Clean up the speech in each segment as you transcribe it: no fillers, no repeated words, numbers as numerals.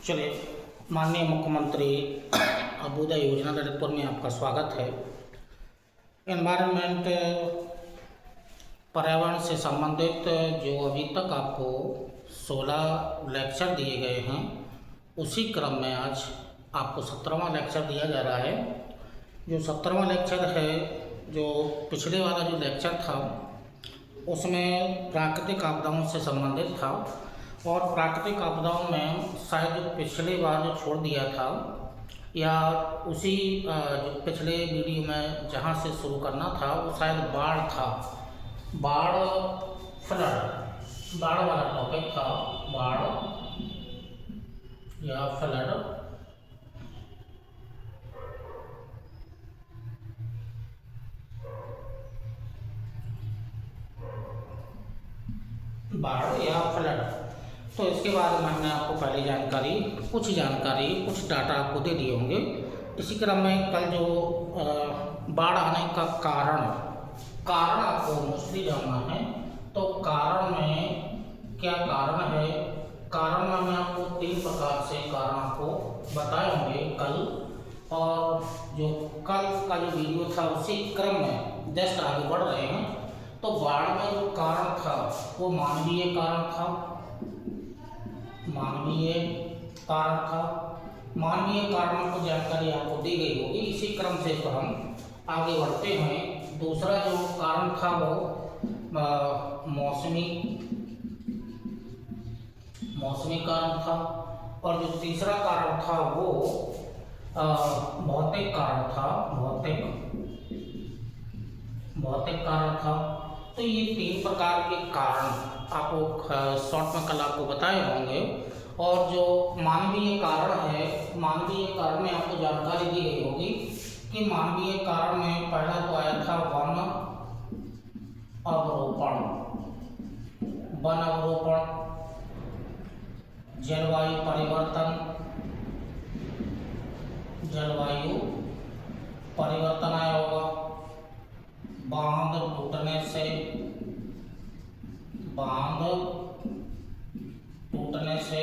चलिए, माननीय मुख्यमंत्री अभ्युदय योजना ललितपुर में आपका स्वागत है। एनवायरनमेंट पर्यावरण से संबंधित जो अभी तक आपको 16 लेक्चर दिए गए हैं, उसी क्रम में आज आपको 17वां लेक्चर दिया जा रहा है। जो 17वां लेक्चर है, जो पिछले वाला जो लेक्चर था उसमें प्राकृतिक आपदाओं से संबंधित था, और प्राकृतिक आपदाओं में शायद जो पिछले बार जो छोड़ दिया था या उसी जो पिछले वीडियो में जहाँ से शुरू करना था वो शायद बाढ़ था। बाढ़ फ्लड, बाढ़ वाला टॉपिक था, बाढ़ या फ्लड। बाढ़ या फ्लड। तो इसके बारे में हमने आपको पहले कुछ डाटा आपको दे दिए होंगे। इसी क्रम में कल जो बाढ़ आने का कारण आपको मोस्टली जानना है। तो कारण में क्या कारण है, कारण में मैं आपको 3 प्रकार से कारण आपको बताए होंगे कल, और जो कल का जो वीडियो था उसी क्रम में जस्ट आगे बढ़ रहे हैं। तो बाढ़ में जो कारण था वो मानवीय कारणों की जानकारी आपको दी गई होगी। इसी क्रम से तो हम आगे बढ़ते हैं। दूसरा जो कारण था वो मौसमी कारण था, और जो तीसरा कारण था वो भौतिक कारण था। तो ये 3 प्रकार के कारण आपको शॉर्ट में कल आपको बताए होंगे। और जो मानवीय कारण में आपको जानकारी दी गई होगी कि मानवीय कारण में पहला तो आया था वन अवरोपण, जलवायु परिवर्तन आया होगा, बांध टूटने से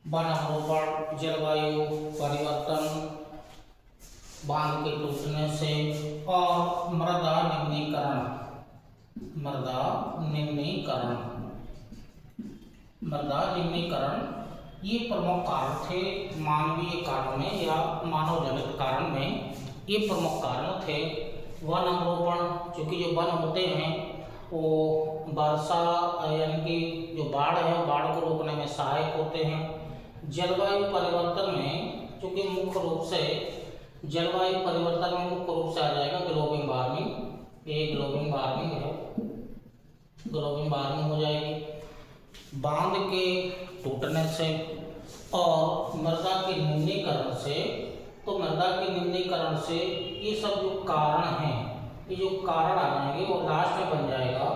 वन अवरोपण, जलवायु परिवर्तन, बांध के टूटने से, और मृदा निम्नीकरण। ये प्रमुख कारण थे मानवीय कारण में या मानव जनित कारण में। ये प्रमुख कारण थे। वन अवरोपण, चूँकि जो वन होते हैं वो वर्षा यानी कि जो बाढ़ है, बाढ़ को रोकने में सहायक होते हैं। जलवायु परिवर्तन में चूँकि मुख्य रूप से जलवायु परिवर्तन में मुख्य रूप से आ जाएगा ग्लोबल वार्मिंग। ये ग्लोबल वार्मिंग है, ग्लोबल वार्मिंग हो जाएगी। बांध के टूटने से और मृदा के निम्नीकरण से। तो मृदा के निम्नीकरण से ये सब जो कारण हैं, ये जो कारण आ जाएंगे वो लास्ट में बन जाएगा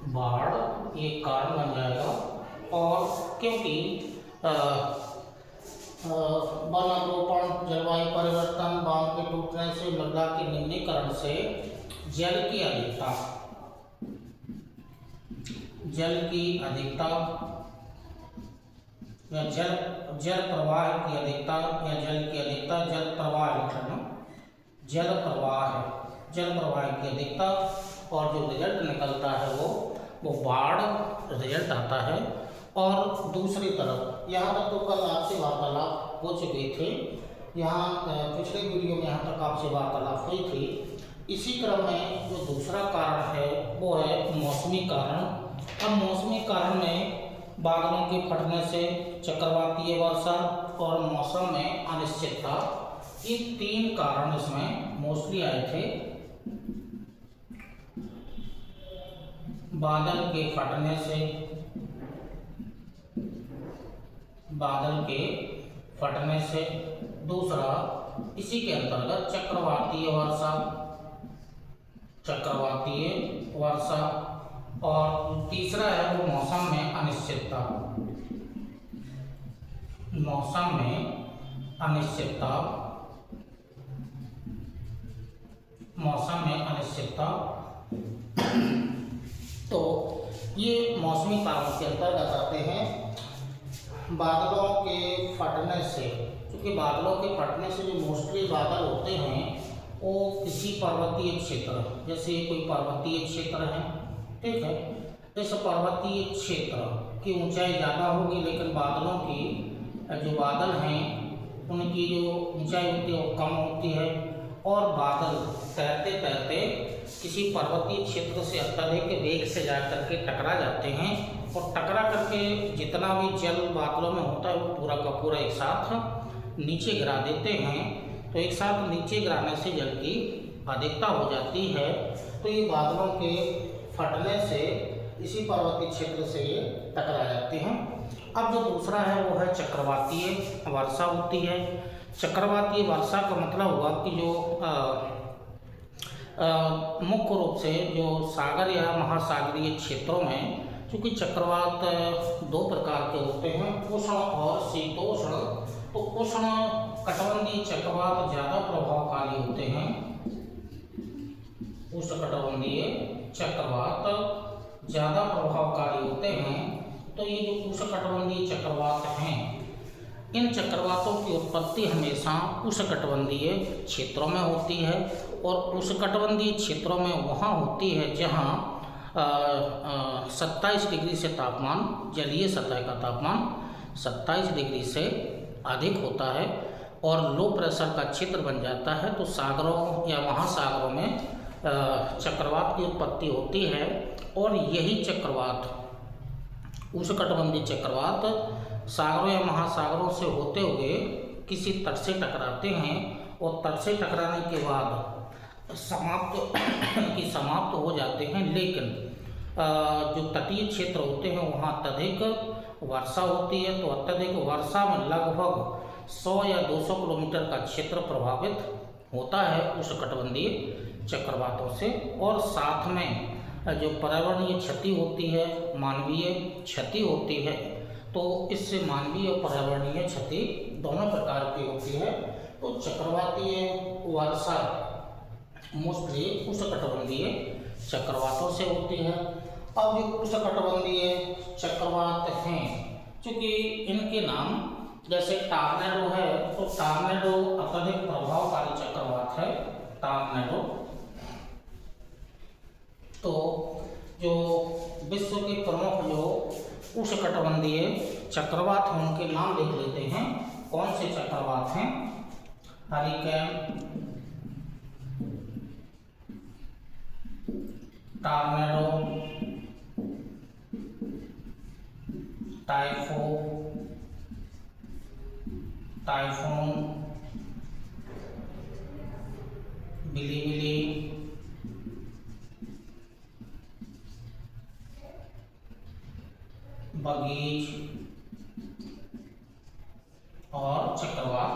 बाढ़, ये कारण बन जाएगा। और क्योंकि वन अवरोपण, जलवायु परिवर्तन, बांध के टूटने से, मृदा के निम्नीकरण से जल की अधिकता या जल प्रवाह की अधिकता या जल प्रवाह की अधिकता, और जो रिजल्ट निकलता है वो बाढ़ रिजल्ट आता है। और दूसरी तरफ यहाँ तक तो कल आपसे वार्तालाप हो चुके थे, यहाँ पिछले वीडियो में यहाँ तक आपसे वार्तालाप हुई थी। इसी क्रम में जो दूसरा कारण है वो है मौसमी कारण। अब मौसमी कारण में बादलों के फटने से, चक्रवातीय वर्षा और मौसम में अनिश्चितता, ये 3 कारण इसमें मोस्टली आए थे। बादल के फटने से, दूसरा इसी के अंतर्गत चक्रवातीय वर्षा, और तीसरा है वो मौसम में अनिश्चितता। तो ये मौसमी कारणों के अंतर्गत आते हैं। बादलों के फटने से, क्योंकि बादलों के फटने से जो मोस्टली बादल होते हैं वो किसी पर्वतीय क्षेत्र, जैसे कोई पर्वतीय क्षेत्र है, ठीक है, जैसे पर्वतीय क्षेत्र की ऊंचाई ज़्यादा होगी लेकिन बादलों की जो बादल हैं उनकी जो ऊंचाई होती है वो कम होती है, और बादल तैरते तैरते किसी पर्वतीय क्षेत्र से अत्यधिक वेग से जा करके टकरा जाते हैं, और टकरा करके जितना भी जल बादलों में होता है वो पूरा का पूरा एक साथ नीचे गिरा देते हैं। तो एक साथ नीचे गिराने से जल की अधिकता हो जाती है, तो ये बादलों के फटने से इसी पर्वतीय क्षेत्र से ये टकरा जाते हैं। अब जो दूसरा है वो है चक्रवातीय वर्षा होती है। चक्रवातीय वर्षा का मतलब हुआ कि जो मुख्य रूप से जो सागर या महासागरीय क्षेत्रों में, चूँकि चक्रवात दो प्रकार के होते हैं, उष्ण और शीतोष्ण। तो उष्ण कटिबंधीय चक्रवात ज़्यादा प्रभावकारी होते हैं, उष्णकटिबंधीय चक्रवात ज़्यादा प्रभावकारी होते हैं। तो ये जो उष्णकटिबंधीय चक्रवात हैं, इन चक्रवातों की उत्पत्ति हमेशा उष्णकटिबंधीय क्षेत्रों में होती है, और उष्णकटिबंधीय क्षेत्रों में वहाँ होती है जहाँ 27 डिग्री से तापमान, जलीय सतह का तापमान 27 डिग्री से अधिक होता है और लो प्रेशर का क्षेत्र बन जाता है। तो सागरों या महासागरों में चक्रवात की उत्पत्ति होती है, और यही चक्रवात, उष्णकटिबंधीय चक्रवात, सागरों या महासागरों से होते हुए किसी तट से टकराते हैं, और तट से टकराने के बाद समाप्त हो जाते हैं। लेकिन जो तटीय क्षेत्र होते हैं वहाँ अत्यधिक वर्षा होती है, तो अत्यधिक वर्षा में लगभग 100 या 200 किलोमीटर का क्षेत्र प्रभावित होता है उष्णकटिबंधीय चक्रवातों से। और साथ में जो पर्यावरणीय क्षति होती है, मानवीय क्षति होती है, तो इससे मानवीय और पर्यावरणीय क्षति दोनों प्रकार की होती है। तो चक्रवातीय वर्षा मोस्टली उष्णकटिबंधीय चक्रवातों से होती है। अब जो उष्णकटिबंधीय चक्रवात हैं, चूँकि इनके नाम जैसे टॉर्नेडो है, तो टॉर्नेडो अत्यधिक प्रभावकारी चक्रवात है, टॉर्नेडो। तो जो विश्व के प्रमुख जो उष्णकटिबंधीय चक्रवात हैं उनके नाम लिख लेते हैं। कौन से चक्रवात हैं? हरिकेन, टॉर्नेडो, टाइफून, बिलिबिली, बगीच और चक्रवात।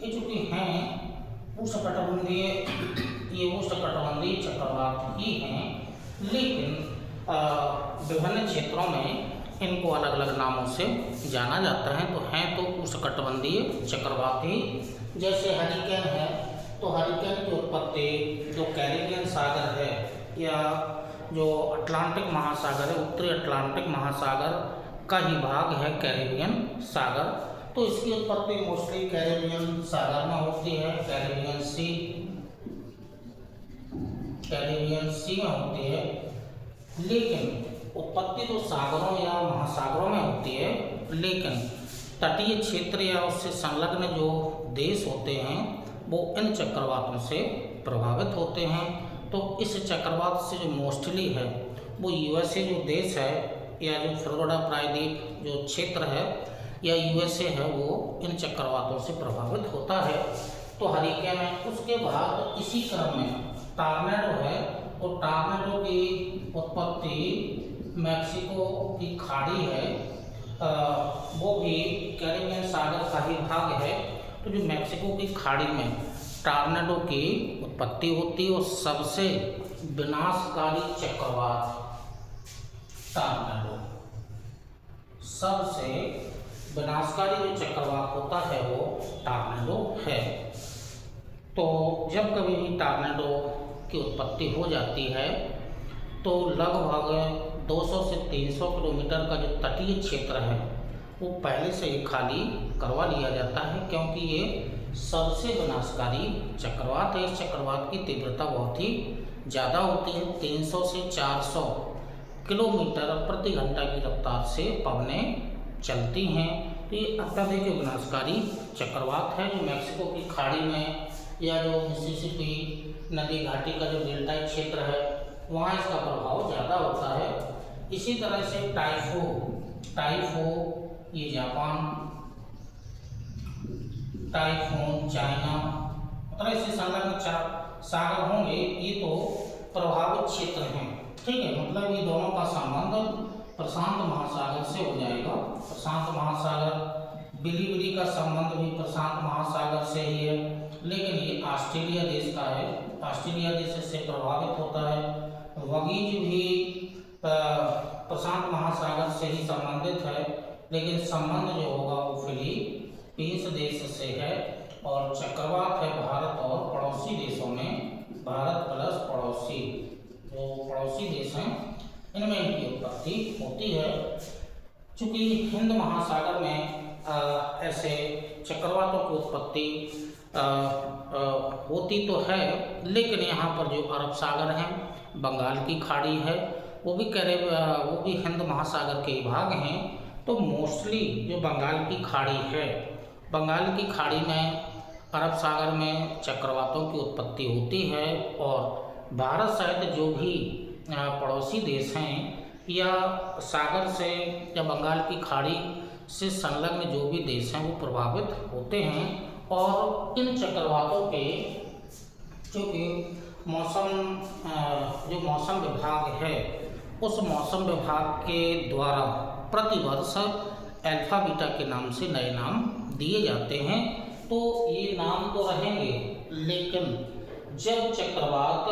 ये चूँकि हैं उष्णकटिबंधीय, ये उष्णकटिबंधीय चक्रवात ही हैं, लेकिन विभिन्न क्षेत्रों में इनको अलग अलग नामों से जाना जाता है। तो हैं तो उष्णकटिबंधीय चक्रवात ही। जैसे हरिकेन है, तो हरिकेन की उत्पत्ति जो कैरिबियन सागर है या जो अटलांटिक महासागर है, उत्तरी अटलांटिक महासागर का ही भाग है कैरिबियन सागर, तो इसकी उत्पत्ति मोस्टली कैरिबियन सागर में होती है, कैरिबियन सी में होती है। लेकिन उत्पत्ति तो सागरों या महासागरों में होती है, लेकिन तटीय क्षेत्र या उससे संलग्न जो देश होते हैं वो इन चक्रवातों से प्रभावित होते हैं। तो इस चक्रवात से जो मोस्टली है वो यूएसए जो देश है, या जो फ्लोरिडा प्रायद्वीप जो क्षेत्र है या यूएसए है, वो इन चक्रवातों से प्रभावित होता है। तो हरिकेन है। उसके बाद इसी क्रम में टॉर्नेडो है, तो टॉर्नेडो की उत्पत्ति मैक्सिको की खाड़ी है, वो भी कैरिबियन सागर का ही भाग है। तो जो मैक्सिको की खाड़ी में टॉर्नेडो की उत्पत्ति होती है और सबसे विनाशकारी चक्रवात टॉर्नेडो, सबसे विनाशकारी जो चक्रवात होता है वो टॉर्नेडो है। तो जब कभी भी टॉर्नेडो की उत्पत्ति हो जाती है तो लगभग 200 से 300 किलोमीटर का जो तटीय क्षेत्र है वो पहले से ही खाली करवा लिया जाता है, क्योंकि ये सबसे विनाशकारी चक्रवात है। इस चक्रवात की तीव्रता बहुत ही ज़्यादा होती है, 300 से 400 किलोमीटर प्रति घंटा की रफ्तार से पवनें चलती हैं। तो ये अत्यधिक विनाशकारी चक्रवात है, जो मैक्सिको की खाड़ी में या जो मिसिसिपी नदी घाटी का जो डेल्टा क्षेत्र है वहाँ इसका प्रभाव ज़्यादा होता है। इसी तरह से टाइफो ये जापान, टाइफून चाइना, मतलब इससे संलग्न सागर होंगे, ये तो प्रभावित क्षेत्र हैं। ठीक है, मतलब ये दोनों का संबंध प्रशांत महासागर से हो जाएगा। प्रशांत महासागर, बिलीबिली का संबंध भी प्रशांत महासागर से ही है, लेकिन ये ऑस्ट्रेलिया देश का है, ऑस्ट्रेलिया देश इससे प्रभावित होता है। वगीज भी प्रशांत महासागर से ही संबंधित है, लेकिन संबंध जो होगा वो फिलीपींस देश से है। और चक्रवात है भारत और पड़ोसी देशों में, भारत प्लस पड़ोसी, जो पड़ोसी देश हैं इनमें इनकी उत्पत्ति होती है। चूँकि हिंद महासागर में ऐसे चक्रवातों की उत्पत्ति होती तो है, लेकिन यहाँ पर जो अरब सागर हैं, बंगाल की खाड़ी है, वो भी हिंद महासागर के भाग हैं। तो मोस्टली जो बंगाल की खाड़ी है, बंगाल की खाड़ी में अरब सागर में चक्रवातों की उत्पत्ति होती है। और भारत सहित जो भी पड़ोसी देश हैं या सागर से या बंगाल की खाड़ी से संलग्न जो भी देश हैं वो प्रभावित होते हैं। और इन चक्रवातों के चूँकि जो मौसम विभाग है, उस मौसम विभाग के द्वारा प्रतिवर्ष अल्फा बीटा के नाम से नए नाम दिए जाते हैं। तो ये नाम तो रहेंगे, लेकिन जब चक्रवात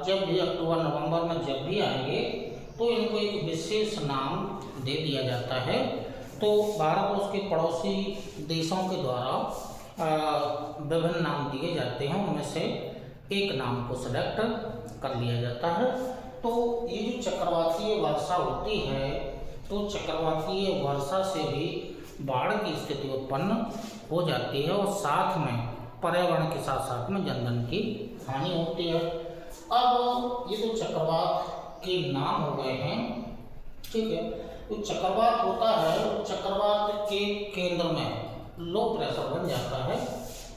जब भी अक्टूबर नवंबर में जब भी आएंगे तो इनको एक विशेष नाम दे दिया जाता है। तो भारत और उसके पड़ोसी देशों के द्वारा विभिन्न नाम दिए जाते हैं, उनमें से एक नाम को सेलेक्ट कर लिया जाता है। तो ये जो चक्रवातीय वर्षा होती है, तो चक्रवातीय वर्षा से भी बाढ़ की स्थिति उत्पन्न हो जाती है और साथ में पर्यावरण के साथ साथ में जनधन की हानि होती है। अब ये जो चक्रवात के नाम हो गए हैं, ठीक है, तो चक्रवात होता है, चक्रवात के केंद्र में लो प्रेशर बन जाता है।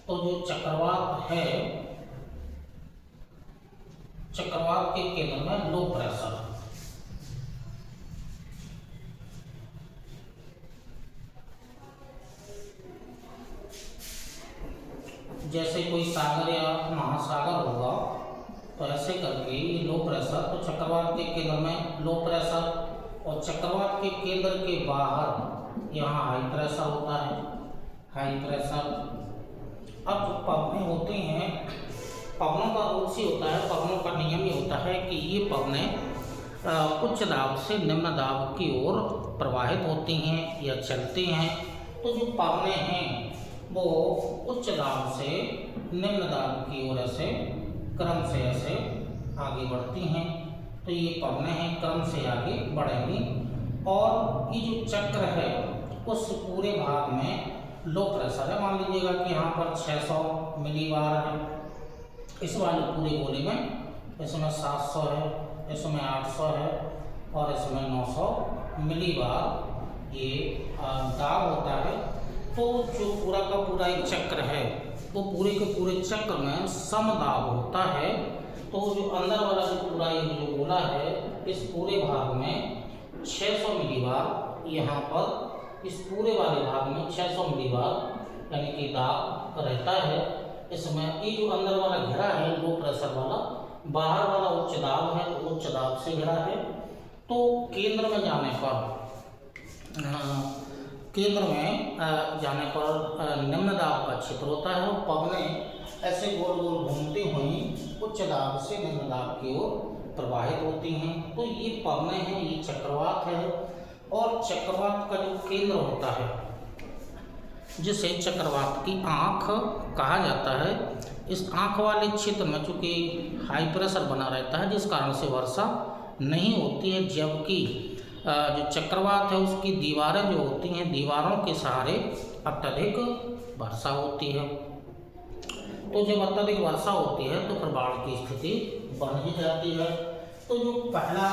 तो जो चक्रवात है, चक्रवात के केंद्र में लो प्रेशर, जैसे कोई सागर या महासागर होगा तो ऐसे करके लो प्रेशर, तो चक्रवात के केंद्र में लो प्रेशर और चक्रवात के केंद्र के बाहर यहाँ हाई प्रेशर होता है, हाई प्रेशर। अब जो पवनें होती हैं, पवनों का रूल्स ही होता है, पवनों का नियम ही होता है कि ये पवनें उच्च दाब से निम्न दाब की ओर प्रवाहित होती हैं या चलती हैं। तो जो पवनें हैं वो उच्च दाब से निम्न दाब की ओर ऐसे क्रम से ऐसे आगे बढ़ती हैं। तो ये पवनें हैं क्रम से आगे बढ़ेंगी और ये जो चक्र है उस पूरे भाग में लो प्रेशर है। मान लीजिएगा कि यहाँ पर 600 मिलीबार है, इस वाले पूरे गोले में इसमें 700 है, इसमें 800 है और इसमें 900 मिलीबार ये दाब होता है। तो जो पूरा का पूरा एक चक्र है वो पूरे के पूरे चक्र में समदाब होता है। तो जो अंदर वाला जो पूरा ये जो गोला है, इस पूरे भाग में 600 मिलीबार, यहाँ पर इस पूरे वाले भाग में 600 मिलीबार यानी कि दाब रहता है। इसमें ये जो अंदर वाला घेरा है लो प्रेशर वाला, बाहर वाला उच्च दाब है, तो उच्च दाब से घेरा है। तो केंद्र में जाने पर निम्न दाब का क्षेत्र होता है और पवनें ऐसे गोल गोल घूमती हुई उच्च दाब से निम्न दाब की ओर प्रवाहित होती हैं। तो ये पवनें हैं, ये चक्रवात है। और चक्रवात का जो केंद्र होता है जिसे चक्रवात की आँख कहा जाता है, इस आँख वाले क्षेत्र में चूँकि हाई प्रेशर बना रहता है जिस कारण से वर्षा नहीं होती है, जबकि जो चक्रवात है उसकी दीवारें जो होती हैं, दीवारों के सहारे अत्यधिक वर्षा होती है। तो जब अत्यधिक वर्षा होती है तो फिर बाढ़ की स्थिति बन ही जाती है। तो जो पहला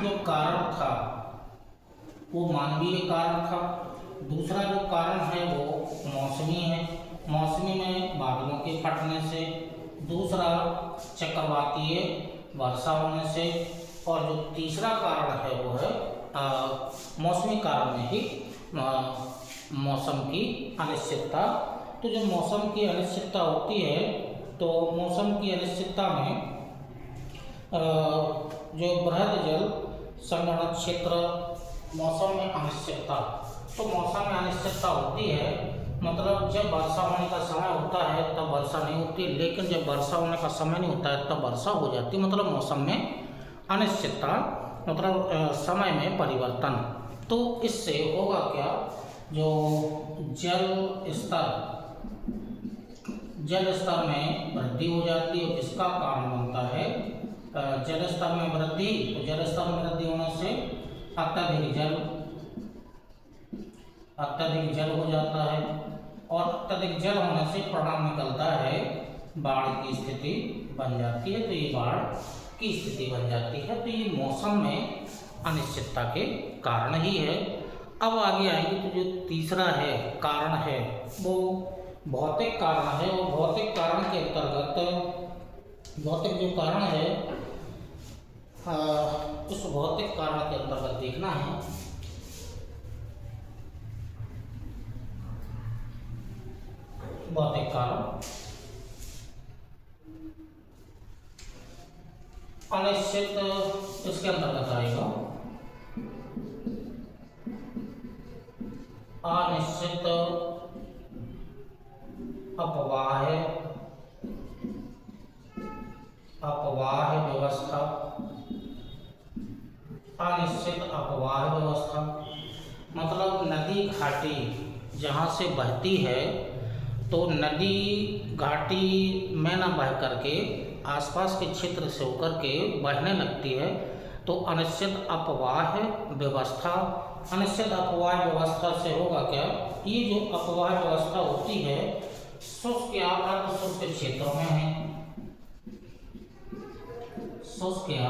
जो कारण था वो मानवीय कारण था। दूसरा जो कारण है वो मौसमी है, मौसमी में बादलों के फटने से। दूसरा चक्रवातीय वर्षा होने से। और जो तीसरा कारण है वो है मौसमी कारण में ही मौसम की अनिश्चितता। तो जब मौसम की अनिश्चितता होती है तो मौसम की अनिश्चितता में जो बृहद जल संग्रहण क्षेत्र, मौसम में अनिश्चितता, तो मौसम में अनिश्चितता होती है, मतलब जब वर्षा होने का समय होता है तब वर्षा नहीं होती, लेकिन जब वर्षा होने का समय नहीं होता है तब वर्षा हो जाती, मतलब मौसम में अनिश्चितता, मतलब समय में परिवर्तन। तो इससे होगा क्या, जो जल स्तर में वृद्धि हो जाती है, जिसका कारण बनता है जल स्तर में वृद्धि। तो जल स्तर में वृद्धि होने से अत्यधिक जल हो जाता है, और अत्यधिक जल होने से परिणाम निकलता है बाढ़ की स्थिति बन जाती है। तो ये बाढ़ की स्थिति बन जाती है। तो ये मौसम में अनिश्चितता के कारण ही है। अब आगे आएंगे तो जो तीसरा है कारण है वो भौतिक कारण है। और भौतिक कारण के अंतर्गत भौतिक जो कारण है उस भौतिक कारण के अंतर्गत देखना है भौतिक कारण अनिश्चित इसके अंतर्गत आएगा। अनिश्चित अपवाह व्यवस्था। अनिश्चित अपवाह व्यवस्था मतलब नदी घाटी जहाँ से बहती है तो नदी घाटी में न बह करके आसपास के क्षेत्र से होकर के बहने लगती है, तो अनिश्चित अपवाह व्यवस्था। अनिश्चित अपवाह व्यवस्था से होगा क्या, ये जो अपवाह व्यवस्था होती है शुष्क या अर्ध शुष्क क्षेत्रों में है, शुष्क या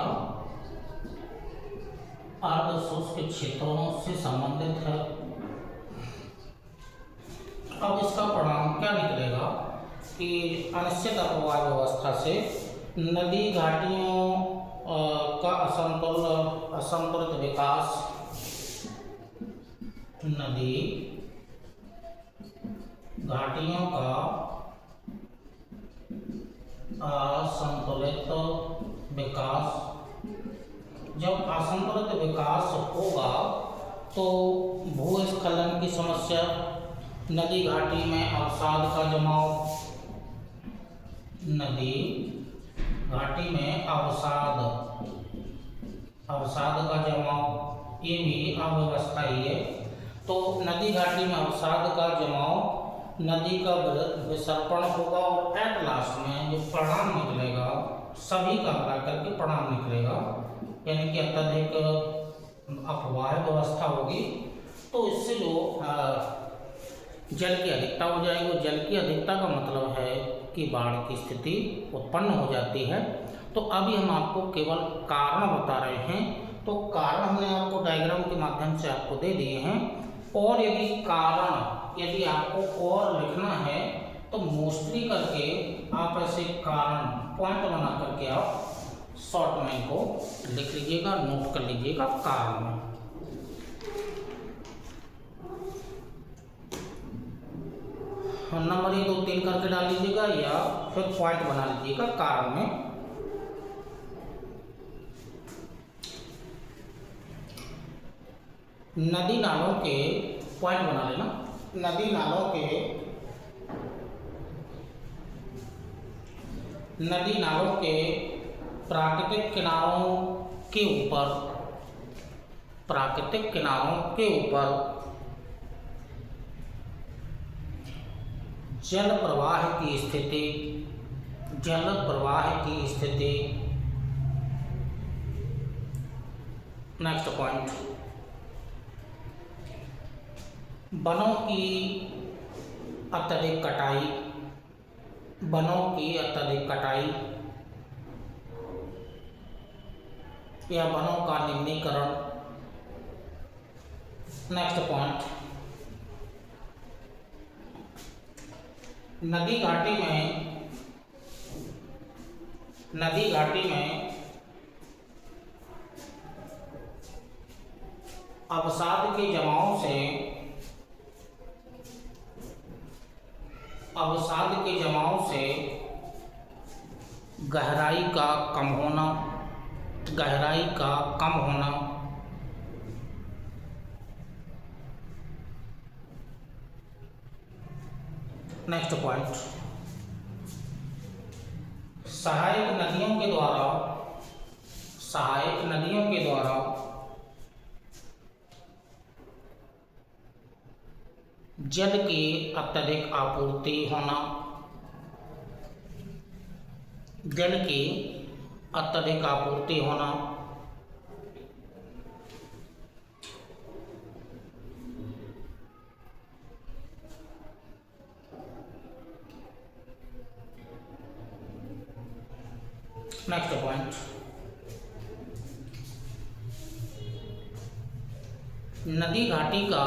अर्ध शुष्क क्षेत्रों से संबंधित है। अब इसका परिणाम क्या निकलेगा कि अनिश्चित अपवाह व्यवस्था से नदी घाटियों का असंतुलित विकास, नदी घाटियों का असंतुलित विकास। जब असंतुलित विकास होगा तो भूस्खलन की समस्या, नदी घाटी में अवसाद का जमाव, नदी घाटी में अवसाद का जमाव, ये भी अव्यवस्था ही है। तो नदी घाटी में अवसाद का जमाव, नदी का विसर्पण होगा, और एट लास्ट में जो परिणाम निकलेगा सभी का मिला करके परिणाम निकलेगा, यानी कि अत्यधिक अपवाह व्यवस्था होगी। तो इससे जो जल की अधिकता हो जाएगी, और जल की अधिकता का मतलब है कि बाढ़ की स्थिति उत्पन्न हो जाती है। तो अभी हम आपको केवल कारण बता रहे हैं, तो कारण हमने आपको डायग्राम के माध्यम से आपको दे दिए हैं। और यदि आपको और लिखना है तो मोस्टली करके आप ऐसे कारण पॉइंट बना करके आप शॉर्ट में इनको लिख लीजिएगा, नोट कर लीजिएगा कारण में। नंबर 1 2 3 करके डाल लीजिएगा या फिर पॉइंट बना लीजिएगा कारण में। नदी नालों के पॉइंट बना लेना। नदी नालों के प्राकृतिक किनारों के ऊपर जल प्रवाह की स्थिति नेक्स्ट पॉइंट, वनों की अत्यधिक कटाई, वनों की अत्यधिक कटाई या वनों का निम्नीकरण। नेक्स्ट पॉइंट, नदी घाटी में अवसाद के जमाव से गहराई का कम होना। नेक्स्ट पॉइंट, सहायक नदियों के द्वारा जल की अत्यधिक आपूर्ति होना। नेक्स्ट पॉइंट, नदी घाटी का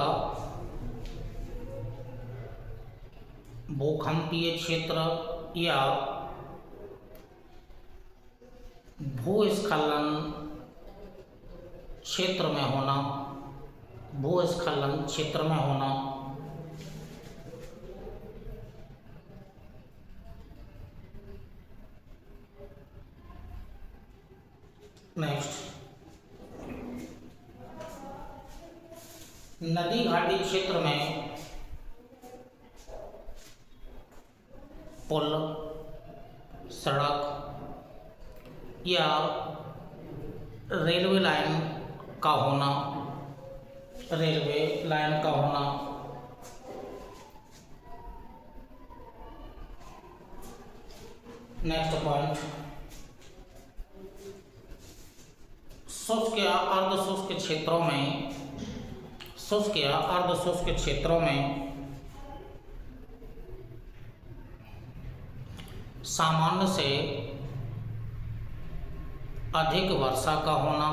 भूकंपीय क्षेत्र या भूस्खलन क्षेत्र में होना। नेक्स्ट, नदी घाटी क्षेत्र में पुल, सड़क या रेलवे लाइन का होना। नेक्स्ट पॉइंट, शुष्क या अर्धशुष्क क्षेत्रों में सामान्य से अधिक वर्षा का होना।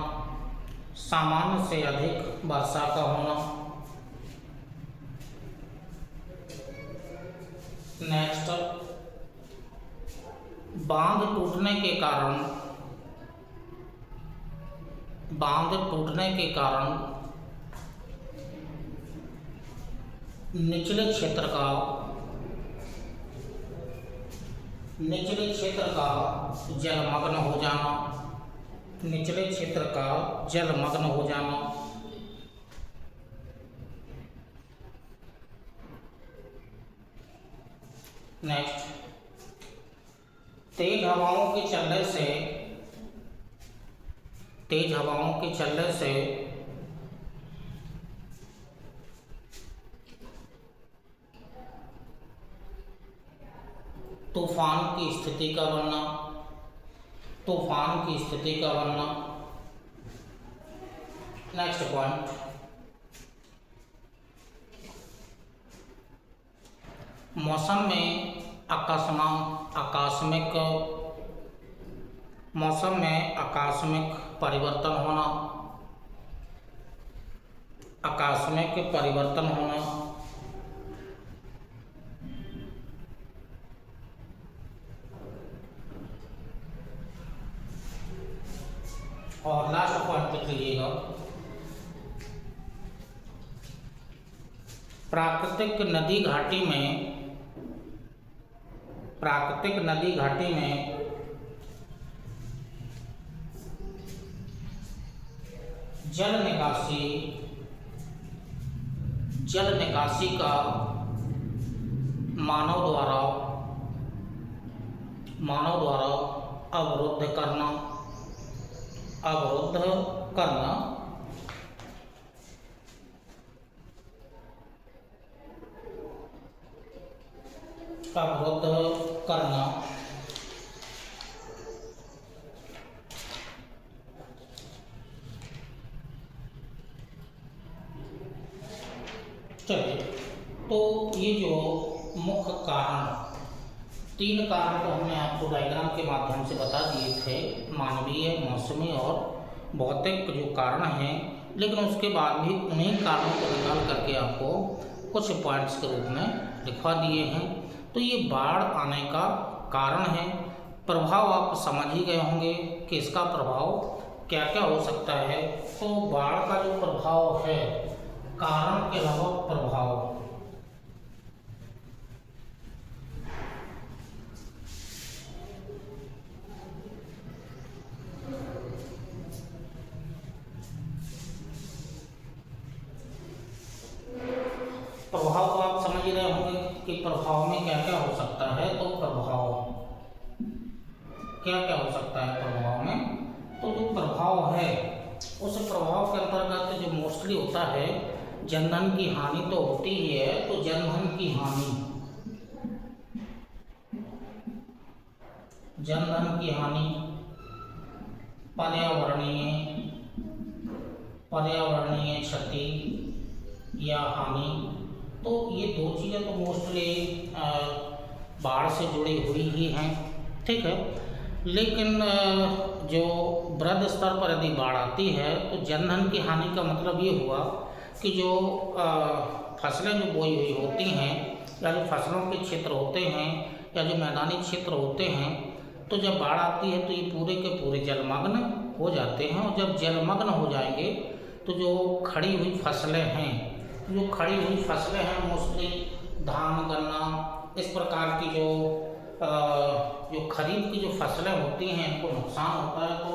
नेक्स्ट, बांध टूटने के कारण निचले क्षेत्र का जलमग्न हो जाना। नेक्स्ट, तेज हवाओं के चलने से तूफान की स्थिति का बनना। नेक्स्ट पॉइंट, मौसम में आकस्मिक परिवर्तन होना। और लास्ट पॉइंट लिख लीजिएगा, प्राकृतिक नदी घाटी में जल निकासी का मानव द्वारा अवरुद्ध करना। चलिए, तो ये जो मुख्य कारण, 3 कारण तो हमने आपको डायग्राम के माध्यम से बता दिए थे, मानवीय, मौसमी और भौतिक जो कारण हैं, लेकिन उसके बाद भी उन्हीं कारणों को निकाल करके आपको कुछ पॉइंट्स के रूप में लिखवा दिए हैं। तो ये बाढ़ आने का कारण है। प्रभाव आप समझ ही गए होंगे कि इसका प्रभाव क्या क्या हो सकता है। तो बाढ़ का जो प्रभाव है, कारण के अलावा प्रभाव, प्रभाव तो आप समझ ही रहे होंगे कि प्रभाव में क्या क्या हो सकता है। तो प्रभाव क्या क्या हो सकता है प्रभाव में, तो जो प्रभाव है उस प्रभाव के अंतर्गत जो मोस्टली होता है, जनधन की हानि तो होती ही है। तो जनधन की हानि, जनधन की हानि, पर्यावरणीय क्षति या हानि, तो ये 2 चीज़ें तो मोस्टली बाढ़ से जुड़ी हुई ही हैं, ठीक है। लेकिन जो वृहद स्तर पर यदि बाढ़ आती है तो जनधन की हानि का मतलब ये हुआ कि जो फसलें जो बोई हुई होती हैं, या जो फसलों के क्षेत्र होते हैं, या जो मैदानी क्षेत्र होते हैं, तो जब बाढ़ आती है तो ये पूरे के पूरे जलमग्न हो जाते हैं। और जब जलमग्न हो जाएंगे तो जो खड़ी हुई फसलें हैं, मोस्टली धान, गन्ना, इस प्रकार की जो खरीफ की जो फसलें होती हैं, इनको नुकसान होता है। तो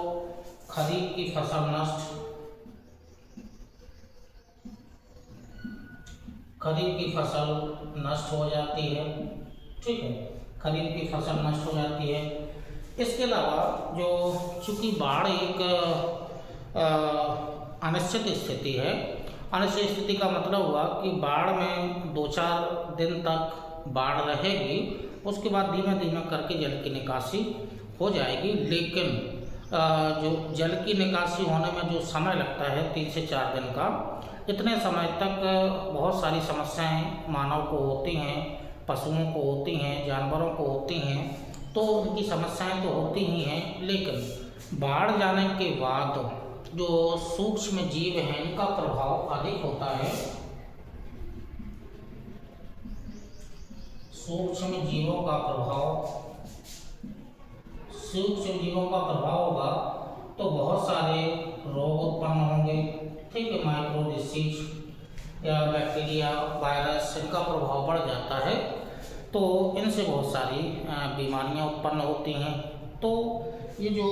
खरीफ की फसल नष्ट हो जाती है, ठीक है, खरीफ की फसल नष्ट हो जाती है। इसके अलावा जो चूँकि बाढ़ एक अनिश्चित स्थिति है, अनिश्चित स्थिति का मतलब हुआ कि बाढ़ में 2-4 दिन तक बाढ़ रहेगी, उसके बाद धीमे धीमे करके जल की निकासी हो जाएगी। लेकिन जो जल की निकासी होने में जो समय लगता है 3 से 4 दिन का, इतने समय तक बहुत सारी समस्याएं मानव को होती हैं, पशुओं को होती हैं, जानवरों को होती हैं। तो उनकी समस्याएं तो होती ही हैं, लेकिन बाढ़ जाने के बाद जो सूक्ष्म जीव हैं, इनका प्रभाव अधिक होता है। सूक्ष्म जीवों का प्रभाव होगा तो बहुत सारे रोग उत्पन्न होंगे, ठीक है, माइक्रो डिसीज या बैक्टीरिया, वायरस, इनका प्रभाव बढ़ जाता है। तो इनसे बहुत सारी बीमारियां उत्पन्न होती हैं। तो ये जो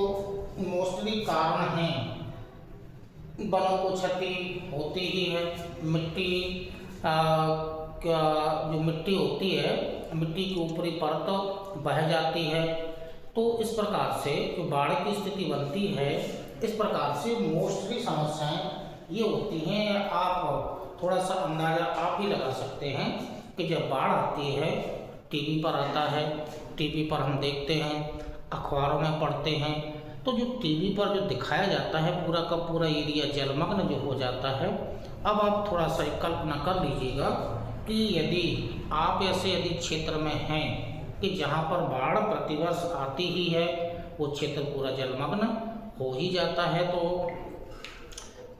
मोस्टली कारण हैं, वनों को क्षति होती ही है, मिट्टी जो मिट्टी होती है, मिट्टी की ऊपरी परत बह जाती है। तो इस प्रकार से जो बाढ़ की स्थिति बनती है, इस प्रकार से मोस्टली समस्याएं ये होती हैं। आप थोड़ा सा अंदाज़ा आप ही लगा सकते हैं कि जब बाढ़ आती है, टीवी पर आता है, टीवी पर हम देखते हैं, अखबारों में पढ़ते हैं, तो जो टीवी पर जो दिखाया जाता है पूरा का पूरा एरिया जलमग्न जो हो जाता है। अब आप थोड़ा सा कल्पना कर लीजिएगा कि यदि आप ऐसे क्षेत्र में हैं कि जहाँ पर बाढ़ प्रतिवर्ष आती ही है, वो क्षेत्र पूरा जलमग्न हो ही जाता है, तो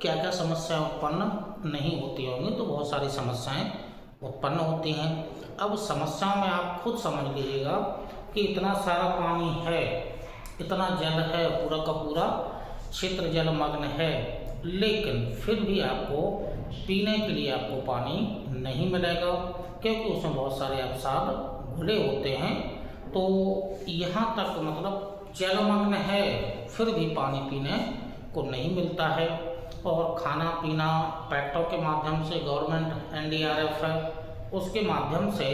क्या क्या समस्याएं उत्पन्न नहीं होती होंगी। तो बहुत सारी समस्याएं उत्पन्न होती हैं। अब समस्याओं में आप खुद समझ लीजिएगा कि इतना सारा पानी है, इतना जल है, पूरा का पूरा क्षेत्र जलमग्न है, लेकिन फिर भी आपको पीने के लिए आपको पानी नहीं मिलेगा, क्योंकि उसमें बहुत सारे अवसाद घुले होते हैं। तो यहाँ तक मतलब जलमग्न है, फिर भी पानी पीने को नहीं मिलता है। और खाना पीना पैक्टों के माध्यम से, गवर्नमेंट NDRF है, उसके माध्यम से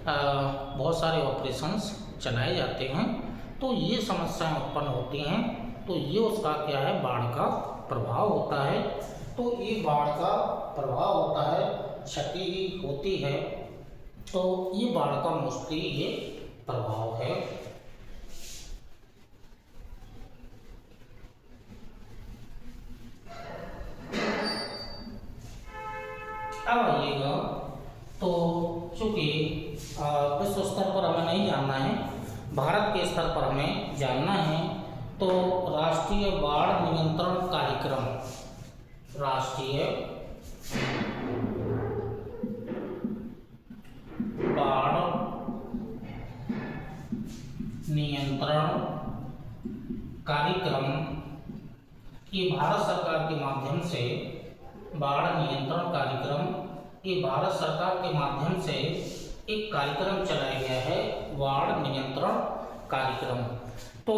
बहुत सारे ऑपरेशंस चलाए जाते हैं। तो ये समस्याएं उत्पन्न होती हैं। तो ये उसका क्या है, बाढ़ का प्रभाव होता है। तो ये बाढ़ का प्रभाव होता है, क्षति होती है। तो ये बाढ़ का मोस्टली ये प्रभाव है। अब आइएगा तो चूँकि विश्व स्तर पर हमें नहीं जानना है, भारत के स्तर पर हमें जानना है, तो राष्ट्रीय बाढ़ नियंत्रण कार्यक्रम, राष्ट्रीय बाढ़ नियंत्रण कार्यक्रम ये भारत सरकार के माध्यम से, बाढ़ नियंत्रण कार्यक्रम ये भारत सरकार के माध्यम से एक कार्यक्रम चलाया गया है, बाढ़ नियंत्रण कार्यक्रम। तो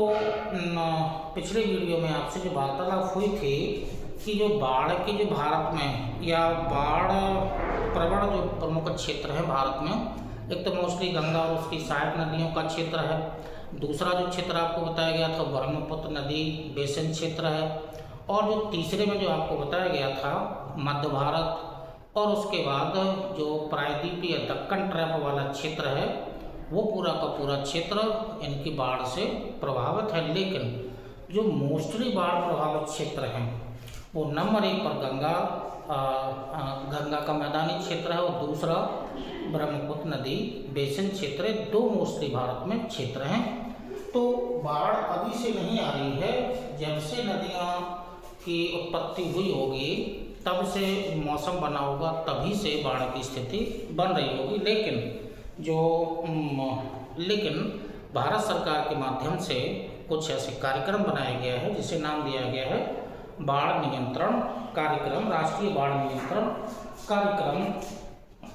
पिछले वीडियो में आपसे जो वार्तालाप हुई थी कि जो बाढ़ के जो भारत में या बाढ़ प्रवण जो प्रमुख क्षेत्र है भारत में, एक तो मोस्टली गंगा और उसकी सहायक नदियों का क्षेत्र है, दूसरा जो क्षेत्र आपको बताया गया था ब्रह्मपुत्र नदी बेसिन क्षेत्र है, और जो तीसरे में जो आपको बताया गया था मध्य भारत, और उसके बाद जो प्रायद्वीपीय दक्कन ट्रैप वाला क्षेत्र है वो पूरा का पूरा क्षेत्र इनकी बाढ़ से प्रभावित है। लेकिन जो मोस्टली बाढ़ प्रभावित क्षेत्र हैं वो नंबर 1 पर गंगा का मैदानी क्षेत्र है और दूसरा ब्रह्मपुत्र नदी बेसिन क्षेत्र, दो मोस्टली भारत में क्षेत्र हैं। तो बाढ़ अभी से नहीं आ रही है, जब से नदियाँ की उत्पत्ति हुई होगी तब से मौसम बना होगा, तभी से बाढ़ की स्थिति बन रही होगी। लेकिन भारत सरकार के माध्यम से कुछ ऐसे कार्यक्रम बनाया गया है जिसे नाम दिया गया है बाढ़ नियंत्रण कार्यक्रम, राष्ट्रीय बाढ़ नियंत्रण कार्यक्रम।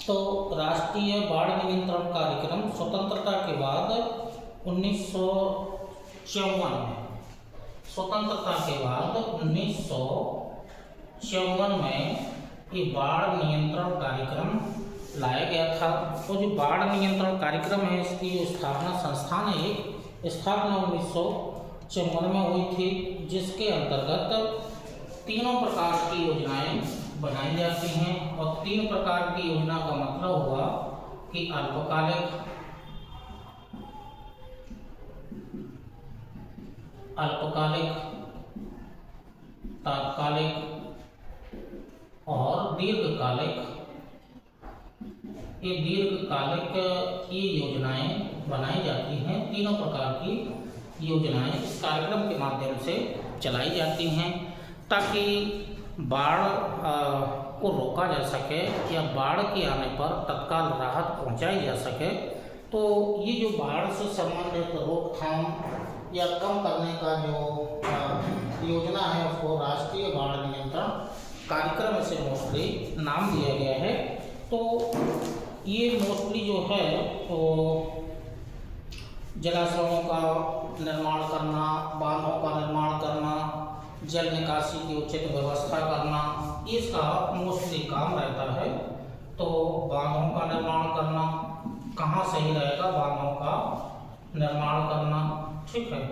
तो राष्ट्रीय बाढ़ नियंत्रण कार्यक्रम स्वतंत्रता के बाद 1954 में, स्वतंत्रता के बाद 1954 में ये बाढ़ नियंत्रण कार्यक्रम लाया गया था। तो जो बाढ़ नियंत्रण कार्यक्रम है इसकी जो स्थापना संस्थान है, स्थापना 1954 में हुई थी, जिसके अंतर्गत तीनों प्रकार की योजनाएं बनाई जाती हैं। और 3 प्रकार की योजना का मतलब हुआ कि अल्पकालिक, तात्कालिक और दीर्घकालिक। ये दीर्घकालिक ये योजनाएं बनाई जाती हैं। तीनों प्रकार की योजनाएं इस कार्यक्रम के माध्यम से चलाई जाती हैं ताकि बाढ़ को रोका जा सके या बाढ़ के आने पर तत्काल राहत पहुंचाई जा सके। तो ये जो बाढ़ से संबंधित रोकथाम या कम करने का जो योजना है उसको राष्ट्रीय बाढ़ नियंत्रण कार्यक्रम से मोस्टली नाम दिया गया है। तो ये मोस्टली जो है तो जलाशयों का निर्माण करना, बांधों का निर्माण करना, जल निकासी की उचित व्यवस्था करना, इसका मोस्टली काम रहता है। तो बांधों का निर्माण करना, कहाँ सही रहेगा बांधों का निर्माण करना, ठीक है,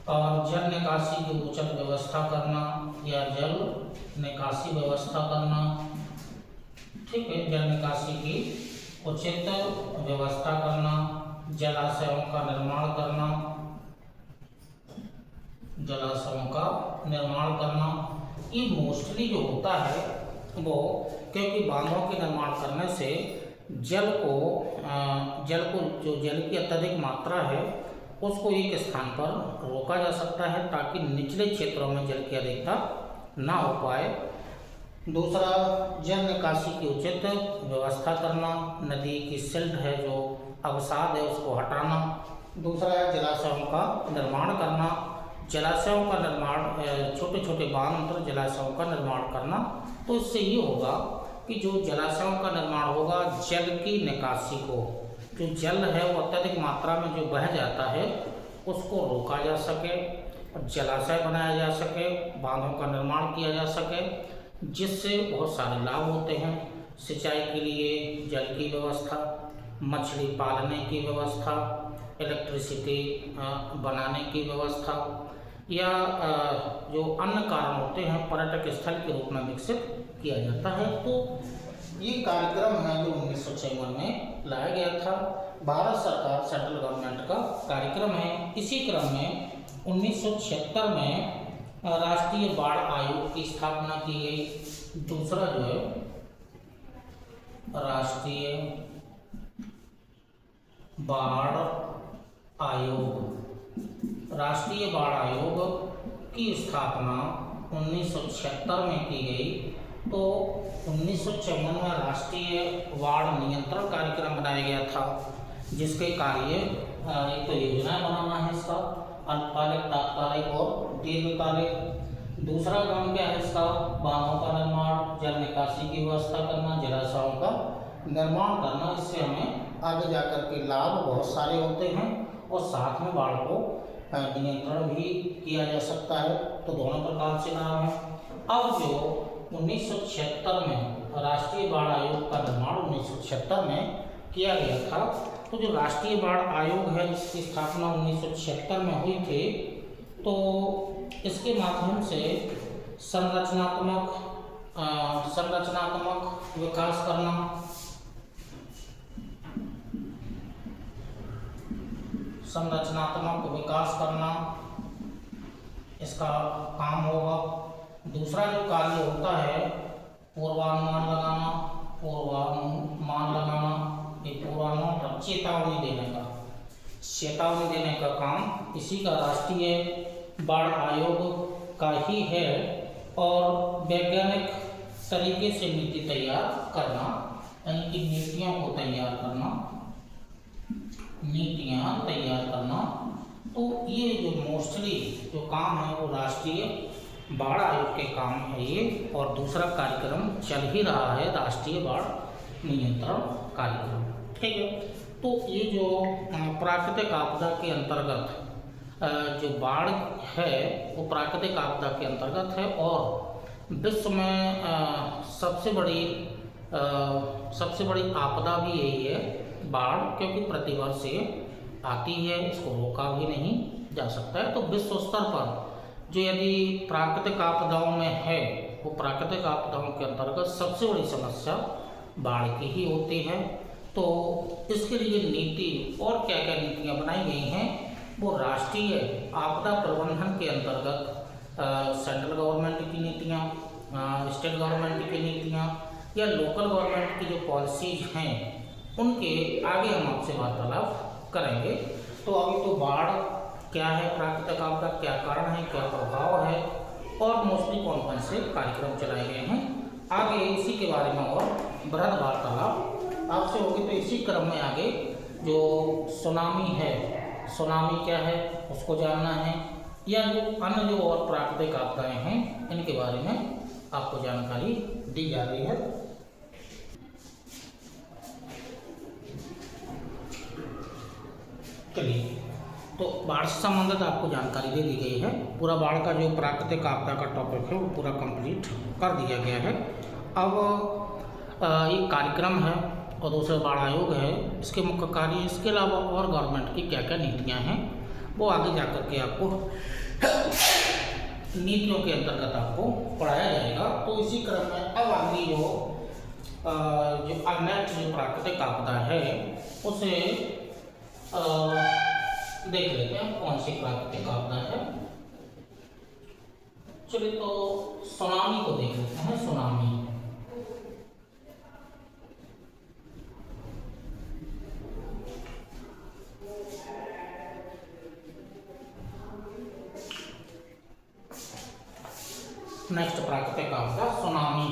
और जल निकासी की उचित व्यवस्था करना या जल निकासी व्यवस्था करना, ठीक है, जल निकासी की उचित व्यवस्था करना, जलाशयों का निर्माण करना, जलाशयों का निर्माण करना, ये मोस्टली जो होता है वो, क्योंकि बांधों के निर्माण करने से जल को जो जल की अत्यधिक मात्रा है उसको एक स्थान पर रोका जा सकता है ताकि निचले क्षेत्रों में जल की अधिकता ना हो पाए। दूसरा, जल निकासी की उचित व्यवस्था करना, नदी की सिल्ट है जो अवसाद है उसको हटाना। दूसरा है जलाशयों का निर्माण करना, जलाशयों का निर्माण, छोटे छोटे बांध जलाशयों का निर्माण करना। तो इससे ये होगा कि जो जलाशयों का निर्माण होगा, जल की निकासी को, जो जल है वो अत्यधिक मात्रा में जो बह जाता है उसको रोका जा सके और जलाशय बनाया जा सके, बांधों का निर्माण किया जा सके, जिससे बहुत सारे लाभ होते हैं। सिंचाई के लिए जल की व्यवस्था, मछली पालने की व्यवस्था, इलेक्ट्रिसिटी बनाने की व्यवस्था, या जो अन्य कारण होते हैं पर्यटक स्थल के रूप में विकसित किया जाता है। तो ये कार्यक्रम है जो 1956 में लाया गया था, भारत सरकार सेंट्रल गवर्नमेंट का कार्यक्रम है। इसी क्रम में 1976 में राष्ट्रीय बाढ़ आयोग की स्थापना की गई। दूसरा जो है राष्ट्रीय बाढ़ आयोग। राष्ट्रीय बाढ़ आयोग की स्थापना 1976 में की गई। तो 1956 में राष्ट्रीय बाढ़ नियंत्रण कार्यक्रम बनाया गया था, जिसके कार्य एक तो योजना बनाना है इसका, अल्पकालिक, तात्कालिक और दीर्घकालिक। दूसरा काम क्या है इसका, बांधों का निर्माण, जल निकासी की व्यवस्था करना, जलाशयों का निर्माण करना। इससे हमें आगे जाकर के लाभ बहुत सारे होते हैं और साथ में बाढ़ को नियंत्रण भी किया जा सकता है। तो दोनों प्रकार से लाभ है। अब जो 1976 में राष्ट्रीय बाढ़ आयोग का निर्माण 1976 में किया गया था, तो जो राष्ट्रीय बाढ़ आयोग है जिसकी स्थापना 1976 में हुई थी, तो इसके माध्यम से संरचनात्मक विकास करना, इसका काम होगा। दूसरा जो कार्य होता है पूर्वानुमान लगाना, चेतावनी देने का काम इसी का राष्ट्रीय बाढ़ आयोग का ही है। और वैज्ञानिक तरीके से नीति तैयार करना, यानी कि नीतियाँ तैयार करना। तो ये जो मोस्टली जो काम है वो राष्ट्रीय बाढ़ आयोग के काम है ये। और दूसरा कार्यक्रम चल ही रहा है, राष्ट्रीय बाढ़ नियंत्रण कार्यक्रम। ठीक है। तो ये जो प्राकृतिक आपदा के अंतर्गत जो बाढ़ है वो प्राकृतिक आपदा के अंतर्गत है। और विश्व में सबसे बड़ी आपदा भी यही है, बाढ़, क्योंकि प्रतिवर्ष ये आती है, इसको रोका भी नहीं जा सकता है। तो विश्व स्तर पर जो यदि प्राकृतिक आपदाओं में है, वो प्राकृतिक आपदाओं के अंतर्गत सबसे बड़ी समस्या बाढ़ की ही होती है। तो इसके लिए नीति और क्या क्या नीतियाँ बनाई गई हैं, वो राष्ट्रीय आपदा प्रबंधन के अंतर्गत सेंट्रल गवर्नमेंट की नीतियाँ, स्टेट गवर्नमेंट की नीतियाँ या लोकल गवर्नमेंट की जो पॉलिसीज हैं, उनके आगे हम आपसे वार्तालाप करेंगे। तो अभी तो बाढ़ क्या है, प्राकृतिक आपदा क्या कारण है, क्या प्रभाव है और मोस्टली कौन कौन से कार्यक्रम चलाए गए हैं, आगे इसी के बारे में और बृहद वार्तालाप आपसे होगी। तो इसी क्रम में आगे जो सुनामी है, सुनामी क्या है उसको जानना है, या जो अन्य जो और प्राकृतिक आपदाएं हैं इनके बारे में आपको जानकारी दी जा रही है। चलिए, तो बाढ़ से संबंधित आपको जानकारी दे दी गई है। पूरा बाढ़ का जो प्राकृतिक आपदा का टॉपिक है वो पूरा कंप्लीट कर दिया गया है। अब एक कार्यक्रम है और दूसरा बाढ़ आयोग है, इसके मुख्य कार्य, इसके अलावा और गवर्नमेंट की क्या क्या नीतियाँ हैं वो आगे जाकर के आपको नीतियों के अंतर्गत आपको पढ़ाया जाएगा। तो इसी क्रम में अब अगली जो नेक्स्ट जो प्राकृतिक आपदा है उसे देख लेते हैं कौन सी प्राकृतिक आपदा है। चलिए, तो सुनामी को देख लेते हैं। सुनामी नेक्स्ट प्राकृतिक आपदा सुनामी।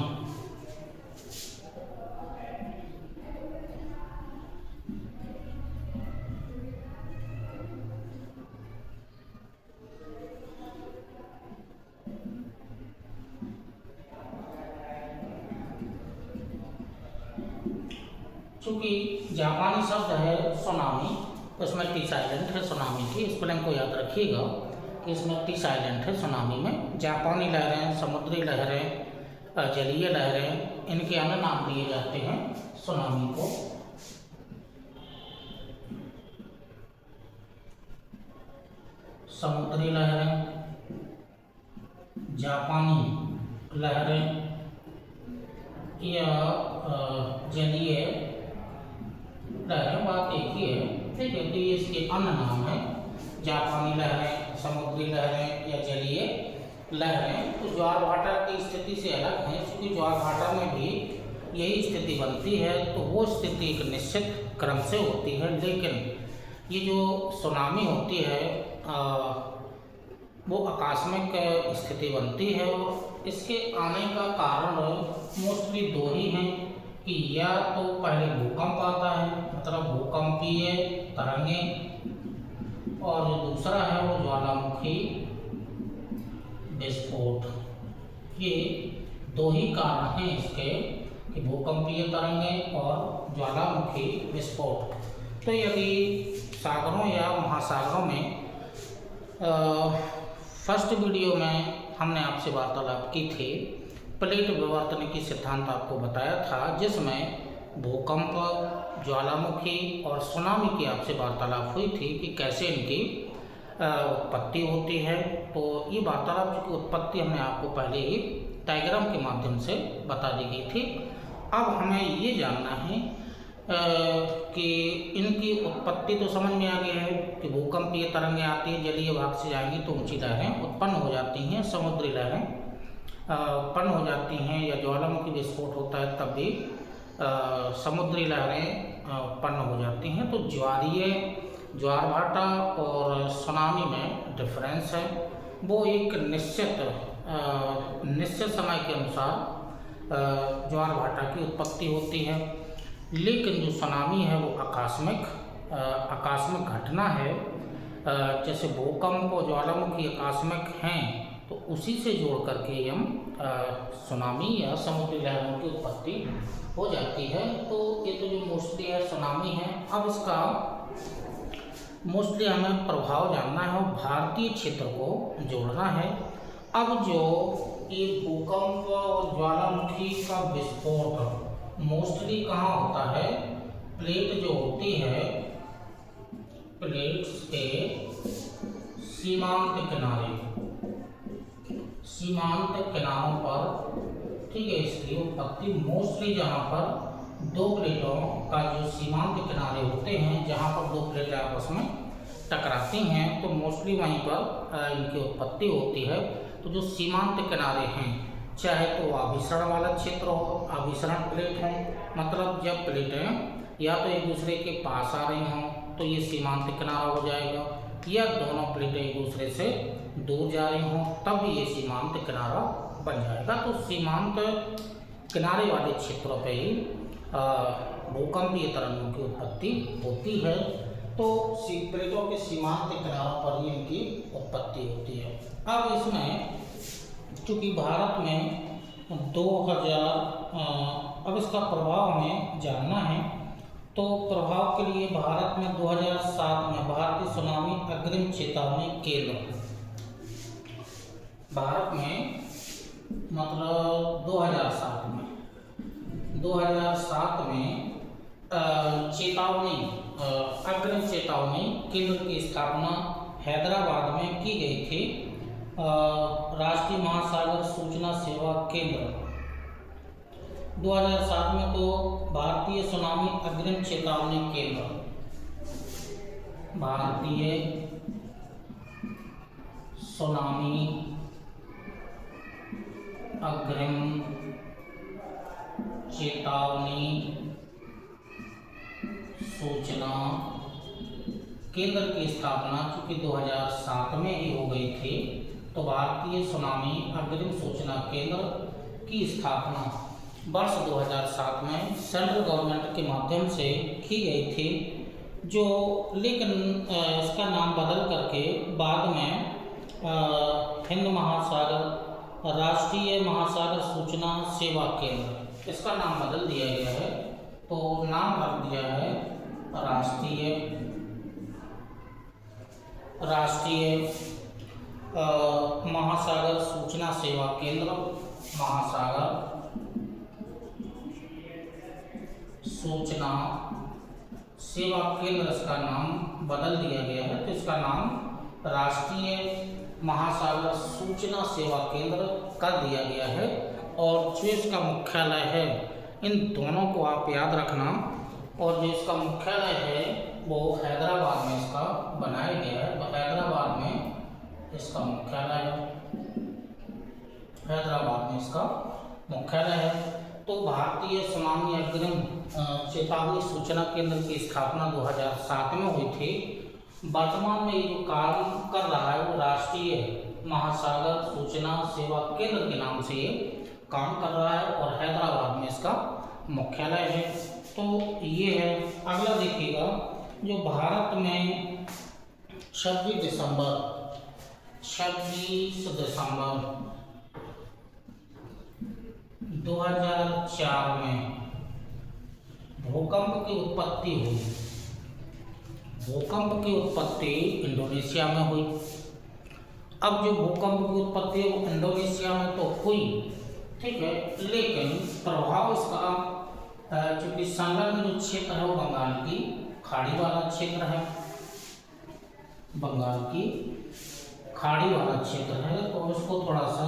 चूंकि जापानी शब्द है सुनामी, उसमें टी साइलेंट है सुनामी की, इस प्लेन को याद रखिएगा कि इसमें टी साइलेंट है सुनामी में। जापानी लहरें, समुद्री लहरें, जलीय लहरें, इनके अन्य नाम दिए जाते हैं सुनामी को। समुद्री लहरें, जापानी लहरें या जलीय लहरें, बात एक ही है। ठीक है, तो ये इसके अन्य नाम है, जापानी लहरें, समुद्री लहरें या जलीय लहरें। तो ज्वार भाटा की स्थिति से अलग है, क्योंकि ज्वार भाटा में भी यही स्थिति बनती है तो वो स्थिति एक निश्चित क्रम से होती है, लेकिन ये जो सुनामी होती है वो आकस्मिक स्थिति बनती है। और इसके आने का कारण मोस्टली दो ही हैं कि या तो पहले भूकंप आता है, मतलब भूकंपीय तरंगें, और जो दूसरा है वो ज्वालामुखी विस्फोट। ये दो ही कारण हैं इसके कि भूकंपीय तरंगें और ज्वालामुखी विस्फोट। तो यदि सागरों या महासागरों में फर्स्ट वीडियो में हमने आपसे वार्तालाप की थी, प्लेट विवर्तन की सिद्धांत आपको बताया था, जिसमें भूकंप, ज्वालामुखी और सुनामी की आपसे वार्तालाप हुई थी कि कैसे इनकी उत्पत्ति होती है। तो ये वार्तालाप की उत्पत्ति हमने आपको पहले ही डायग्राम के माध्यम से बता दी गई थी। अब हमें ये जानना है कि इनकी उत्पत्ति तो समझ में आ गया है कि भूकंपीय तरंगें आती हैं, जलीय भाग से जाएंगी तो ऊंची लहरें उत्पन्न हो जाती हैं, समुद्री लहरें उत्पन्न हो जाती हैं, या ज्वालामुखी विस्फोट होता है तब भी समुद्री लहरें उत्पन्न हो जाती हैं। तो ज्वार भाटा और सुनामी में डिफरेंस है, वो एक निश्चित समय के अनुसार ज्वार भाटा की उत्पत्ति होती है, लेकिन जो सुनामी है वो आकस्मिक घटना है। जैसे भूकंप और ज्वालामुखी आकस्मिक हैं तो उसी से जोड़ करके हम सुनामी या समुद्री लहरों की उत्पत्ति हो जाती है। तो ये तो जो मोस्टली है सुनामी है। अब इसका मोस्टली हमें प्रभाव जानना है और भारतीय क्षेत्र को जोड़ना है। अब जो ये भूकंप और ज्वालामुखी का विस्फोट मोस्टली कहाँ होता है, प्लेट जो होती है, प्लेट्स के सीमांत किनारों पर, ठीक है, इसकी उत्पत्ति मोस्टली जहाँ पर दो प्लेटों का जो सीमांत किनारे होते हैं, जहाँ पर दो प्लेटें आपस में टकराती हैं, तो मोस्टली वहीं पर इनकी उत्पत्ति होती है। तो जो सीमांत किनारे हैं, चाहे तो आभिसरण वाला क्षेत्र हो, आभिसरण प्लेट हो, मतलब जब प्लेटें या तो एक दूसरे के पास आ रही हों तो ये सीमांत किनारा हो जाएगा, या दोनों प्लेटें एक दूसरे से दूर जा रही हों तब ये सीमांत किनारा बन जाएगा। तो सीमांत किनारे वाले क्षेत्रों पे ही भूकंपीय तरंगों की उत्पत्ति होती है। तो प्लेटों के सीमांत किनारों पर ही इनकी उत्पत्ति होती है। अब इसमें चूँकि भारत में 2000 अब इसका प्रभाव हमें जानना है, तो प्रभाव के लिए भारत में 2007 में भारतीय सुनामी अग्रिम चेतावनी केंद्र, भारत में मतलब 2007 में अग्रिम चेतावनी केंद्र की स्थापना हैदराबाद में की गई थी। राष्ट्रीय महासागर सूचना सेवा केंद्र 2007 में तो भारतीय सुनामी अग्रिम चेतावनी केंद्र, भारतीय सुनामी अग्रिम चेतावनी सूचना केंद्र की स्थापना चूँकि 2007 में ही हो गई थी, तो भारतीय सुनामी अग्रिम सूचना केंद्र की स्थापना वर्ष 2007 में सेंट्रल गवर्नमेंट के माध्यम से की गई थी, जो लेकिन इसका नाम बदल करके बाद में हिंद महासागर राष्ट्रीय महासागर सूचना सेवा केंद्र, इसका नाम बदल दिया गया है। तो नाम रख दिया है राष्ट्रीय महासागर सूचना सेवा केंद्र, महासागर सूचना सेवा केंद्र, इसका नाम बदल दिया गया है। तो इसका नाम राष्ट्रीय महासागर सूचना सेवा केंद्र कर दिया गया है। और जो इसका मुख्यालय है, इन दोनों को आप याद रखना, और जो इसका मुख्यालय है वो हैदराबाद में इसका बनाया गया है। तो हैदराबाद में इसका मुख्यालय है, हैदराबाद में इसका मुख्यालय है। तो भारतीय सुनामी अग्रिम चेतावनी सूचना केंद्र की स्थापना 2007 में हुई थी। वर्तमान में ये जो काम कर रहा है वो राष्ट्रीय महासागर सूचना सेवा केंद्र के नाम से ये काम कर रहा है और हैदराबाद में इसका मुख्यालय है। तो ये है। अगला देखिएगा, जो भारत में 26 दिसंबर 2004 में भूकंप की उत्पत्ति हुई। भूकंप की उत्पत्ति इंडोनेशिया में हुई। अब जो भूकंप की उत्पत्ति है वो इंडोनेशिया में तो हुई, ठीक है, लेकिन प्रभाव इसका चूंकि संलग्न जो क्षेत्र है वो बंगाल की खाड़ी वाला क्षेत्र है, बंगाल की खाड़ी वाला क्षेत्र है। तो उसको थोड़ा सा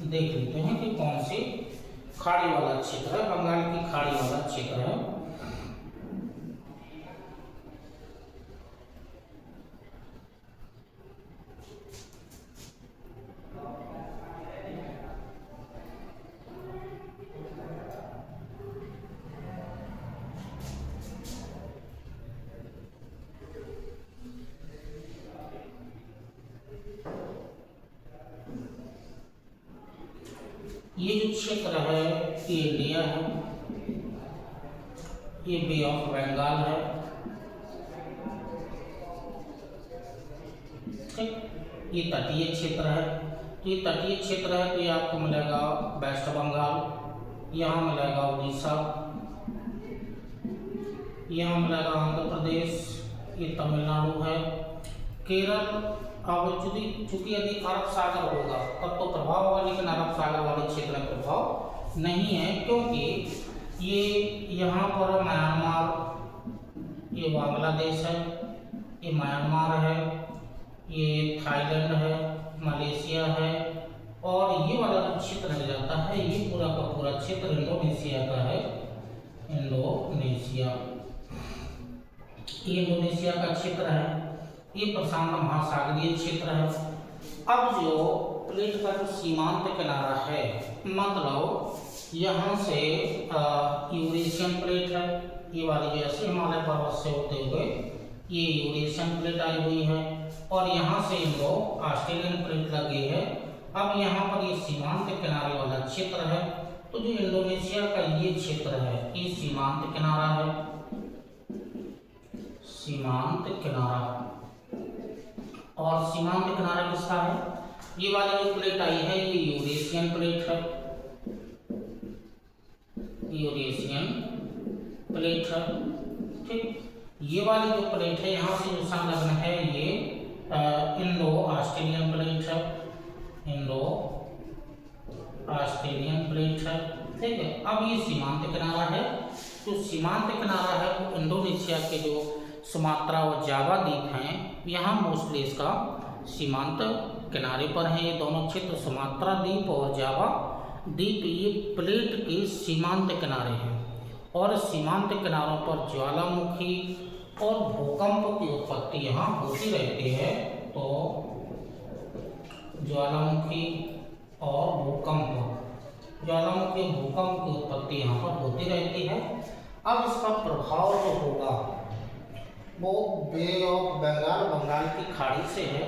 देख लेते हैं कि कौन सी खाड़ी वाला क्षेत्र है। बंगाल की खाड़ी वाला क्षेत्र है। ये जो क्षेत्र है ये इंडिया है, ये बे ऑफ बंगाल है, ठीक। ये तटीय क्षेत्र है। तो ये तटीय क्षेत्र है तो ये आपको मिलेगा वेस्ट बंगाल, यहाँ मिलेगा उड़ीसा, यहाँ मिलेगा आंध्र प्रदेश, ये तमिलनाडु है, केरल। अब चूंकि यदि अरब सागर होगा तब तो प्रभाव होगा, लेकिन अरब सागर वाले क्षेत्र में प्रभाव नहीं है, क्योंकि ये यहाँ पर म्यांमार, ये बांग्लादेश है, ये म्यांमार है, ये थाईलैंड है, मलेशिया है, और ये वाला जो क्षेत्र रह जाता है ये पूरा का पूरा क्षेत्र इंडोनेशिया का है। इंडोनेशिया, ये इंडोनेशिया का क्षेत्र है। ये प्रशांत महासागरीय क्षेत्र है। अब जो प्लेट का जो सीमांत किनारा है, मतलब यहाँ से यूरेशियन प्लेट है, ये वाली जैसे हिमालय पर्वत से होते हुए ये यूरेशियन प्लेट आई हुई है, और यहाँ से इंडो ऑस्ट्रेलियन प्लेट लगी है। अब यहाँ पर ये सीमांत किनारे वाला क्षेत्र है। तो जो इंडोनेशिया का ये क्षेत्र है ये सीमांत किनारा है, सीमांत किनारा। और सीमांत किनारा किसका है? ये वाली जो प्लेट आई है ये यूरेशियन प्लेट है, यूरेशियन प्लेट है, ठीक। ये वाली जो प्लेट है यहाँ से जो संलग्न है ये इंडो ऑस्ट्रेलियन प्लेट है, इंडो ऑस्ट्रेलियन प्लेट है, ठीक है। अब ये सीमांत किनारा है। जो सीमांत किनारा है वो इंडोनेशिया के जो सुमात्रा और जावा द्वीप हैं यहाँ मोस्टली इसका सीमांत किनारे पर हैं। ये दोनों क्षेत्र सुमात्रा द्वीप और जावा द्वीप ये प्लेट के सीमांत किनारे हैं, और सीमांत किनारों पर ज्वालामुखी और भूकंप की उत्पत्ति यहाँ होती रहती है। तो ज्वालामुखी और भूकंप, ज्वालामुखी भूकंप की उत्पत्ति यहाँ पर होती रहती है। अब इसका प्रभाव जो होगा वो बे ऑफ बंगाल, बंगाल की खाड़ी से है।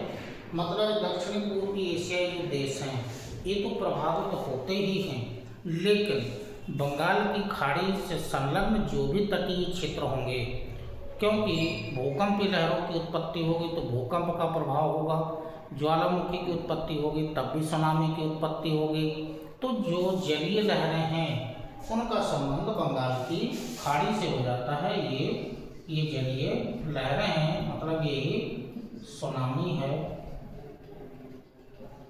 मतलब दक्षिणी पूर्वी एशियाई जो देश हैं ये तो प्रभावित तो होते ही हैं, लेकिन बंगाल की खाड़ी से संलग्न जो भी तटीय क्षेत्र होंगे, क्योंकि भूकंपीय लहरों की उत्पत्ति होगी तो भूकंप का प्रभाव होगा, ज्वालामुखी की उत्पत्ति होगी तब भी सुनामी की उत्पत्ति होगी। तो जो जलीय लहरें हैं उनका संबंध बंगाल की खाड़ी से हो जाता है। ये जलीय लहरें हैं, मतलब यही सुनामी है,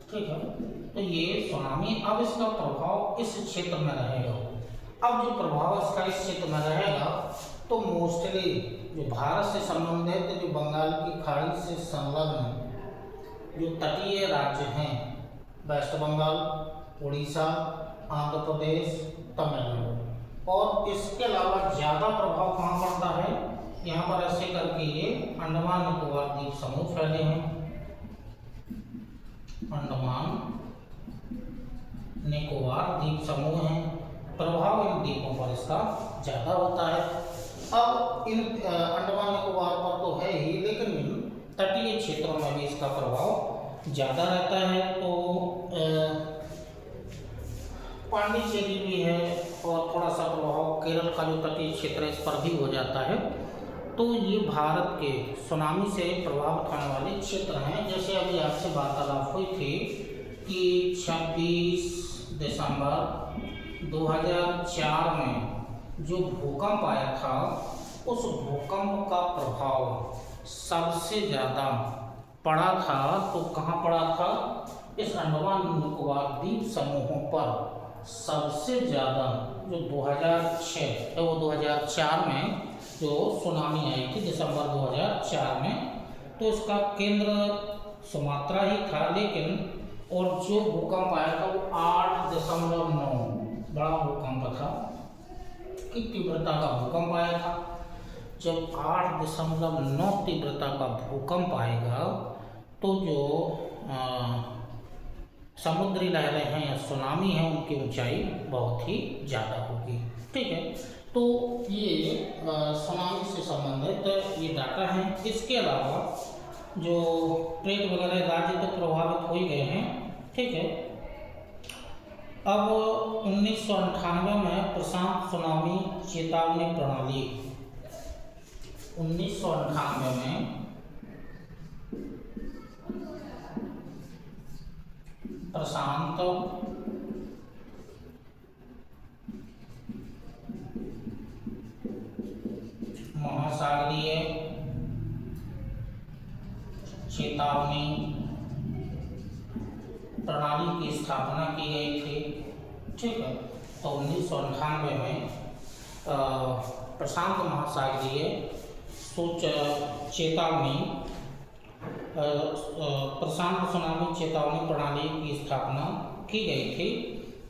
ठीक है। तो ये सुनामी, अब इसका प्रभाव इस क्षेत्र में रहेगा। अब जो प्रभाव इसका इस क्षेत्र में रहेगा तो मोस्टली जो भारत से संबंधित जो बंगाल की खाड़ी से संलग्न जो तटीय राज्य हैं, वेस्ट बंगाल, उड़ीसा, आंध्र प्रदेश, तमिलनाडु, और इसके अलावा ज़्यादा प्रभाव कहाँ पड़ता है, यहाँ पर ऐसे करके ये अंडमान निकोबार द्वीप समूह फैले हैं, अंडमान निकोबार द्वीप समूह हैं, प्रभाव इन द्वीपों पर इसका ज़्यादा होता है। अब इन अंडमान निकोबार पर तो है ही, लेकिन इन तटीय क्षेत्रों में भी इसका प्रभाव ज़्यादा रहता है। तो पांडिचेरी भी है और थोड़ा सा प्रभाव केरल का जो तटीय क्षेत्र है इस पर भी हो जाता है। तो ये भारत के सुनामी से प्रभावित होने वाले क्षेत्र हैं। जैसे अभी आपसे वार्तालाप हुई थी कि 26 दिसंबर 2004 में जो भूकंप आया था, उस भूकंप का प्रभाव सबसे ज़्यादा पड़ा था। तो कहाँ पड़ा था? इस अंडमान निकोबार द्वीप समूहों पर सबसे ज़्यादा जो 2006 वो 2004 में जो सुनामी आई थी दिसंबर 2004 में, तो उसका केंद्र सुमात्रा ही था। लेकिन और जो भूकंप आया था वो 8.9 बड़ा भूकंप था कि तीव्रता का भूकंप आया था। जब 8.9 तीव्रता का भूकंप आएगा तो जो समुद्री लहरें हैं या सुनामी है उनकी ऊंचाई बहुत ही ज़्यादा होगी। ठीक है, तो ये सुनामी से संबंधित ये डाटा है। इसके अलावा जो ट्रेड वगैरह राज्य तो प्रभावित हो ही गए हैं। ठीक है, अब 1998 में प्रशांत सुनामी चेतावनी प्रणाली 1998 में प्रशांत महासागरीय चेतावनी प्रणाली की स्थापना की गई थी। ठीक है, तो 1998 में प्रशांत महासागरीय चेतावनी प्रशांत सुनामी चेतावनी प्रणाली की स्थापना की गई थी।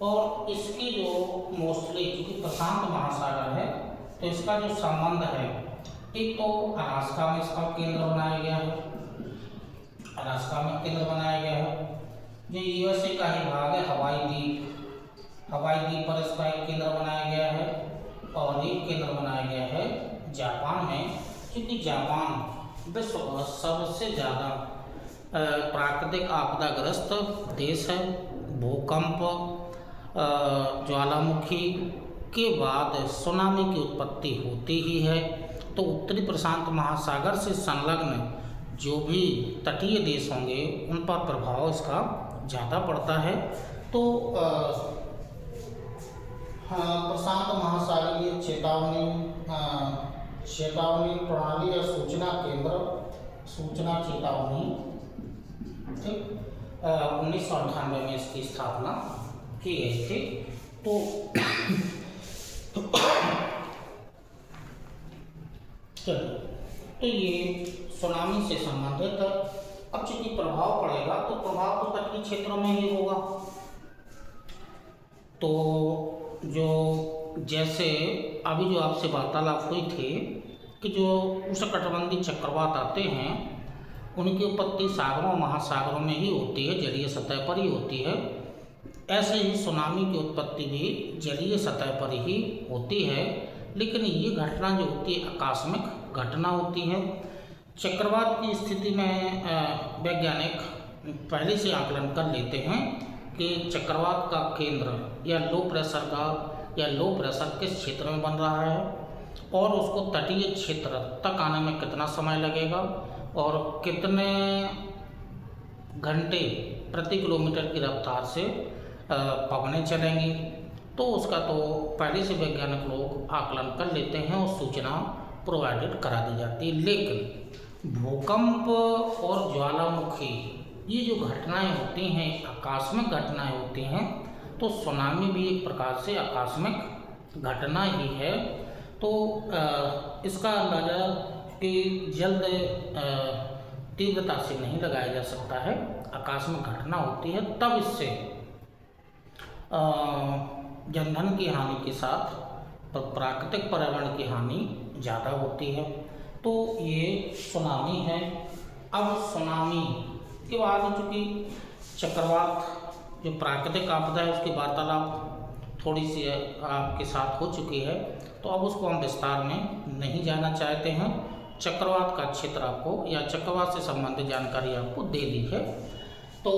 और इसकी जो मोस्टली क्योंकि प्रशांत महासागर है तो इसका जो संबंध है, एक तो अलास्का में इसका केंद्र बनाया गया है, अलास्का में केंद्र बनाया गया है। जो यूएसए का ही भाग है हवाई द्वीप पर इसका एक केंद्र बनाया गया है और एक केंद्र बनाया गया है जापान में, क्योंकि जापान विश्व का सबसे ज़्यादा प्राकृतिक आपदाग्रस्त देश है। भूकंप, ज्वालामुखी के बाद सुनामी की उत्पत्ति होती ही है। तो उत्तरी प्रशांत महासागर से संलग्न जो भी तटीय देश होंगे उन पर प्रभाव इसका ज़्यादा पड़ता है। तो प्रशांत महासागरीय चेतावनी प्रणाली या सूचना केंद्र, सूचना चेतावनी, ठीक, 1998 में इसकी स्थापना की गई थी। तो चलिए, तो ये सुनामी से संबंधित। अब चूंकि प्रभाव पड़ेगा तो प्रभाव तो तटीय क्षेत्रों में ही होगा। तो जो जैसे अभी जो आपसे वार्तालाप हुई थी कि जो उष्णकटिबंधीय चक्रवात आते हैं उनकी उत्पत्ति सागरों महासागरों में ही होती है, जलीय सतह पर ही होती है। ऐसे ही सुनामी की उत्पत्ति भी जलीय सतह पर ही होती है, लेकिन ये घटना जो होती है आकस्मिक घटना होती है। चक्रवात की स्थिति में वैज्ञानिक पहले से आकलन कर लेते हैं कि चक्रवात का केंद्र या लो प्रेशर किस क्षेत्र में बन रहा है और उसको तटीय क्षेत्र तक आने में कितना समय लगेगा और कितने घंटे प्रति किलोमीटर की रफ्तार से पवनें चलेंगी। तो उसका तो पहले से वैज्ञानिक लोग आकलन कर लेते हैं और सूचना प्रोवाइडेड करा दी जाती है। लेकिन भूकंप और ज्वालामुखी ये जो घटनाएं होती हैं, आकस्मिक घटनाएं होती हैं, तो सुनामी भी एक प्रकार से आकस्मिक घटना ही है। तो इसका अंदाज़ा कि जल्द तीव्रता से नहीं लगाया जा सकता है। आकस्मिक घटना होती है तब इससे जनधन की हानि के साथ प्राकृतिक पर्यावरण की हानि ज़्यादा होती है। तो ये सुनामी है। अब सुनामी के बाद चूँकि चक्रवात जो प्राकृतिक आपदा है उसकी वार्तालाप थोड़ी सी आपके साथ हो चुकी है, तो अब उसको हम विस्तार में नहीं जाना चाहते हैं। चक्रवात का क्षेत्र आपको या चक्रवात से संबंधित जानकारी आपको दे दी है। तो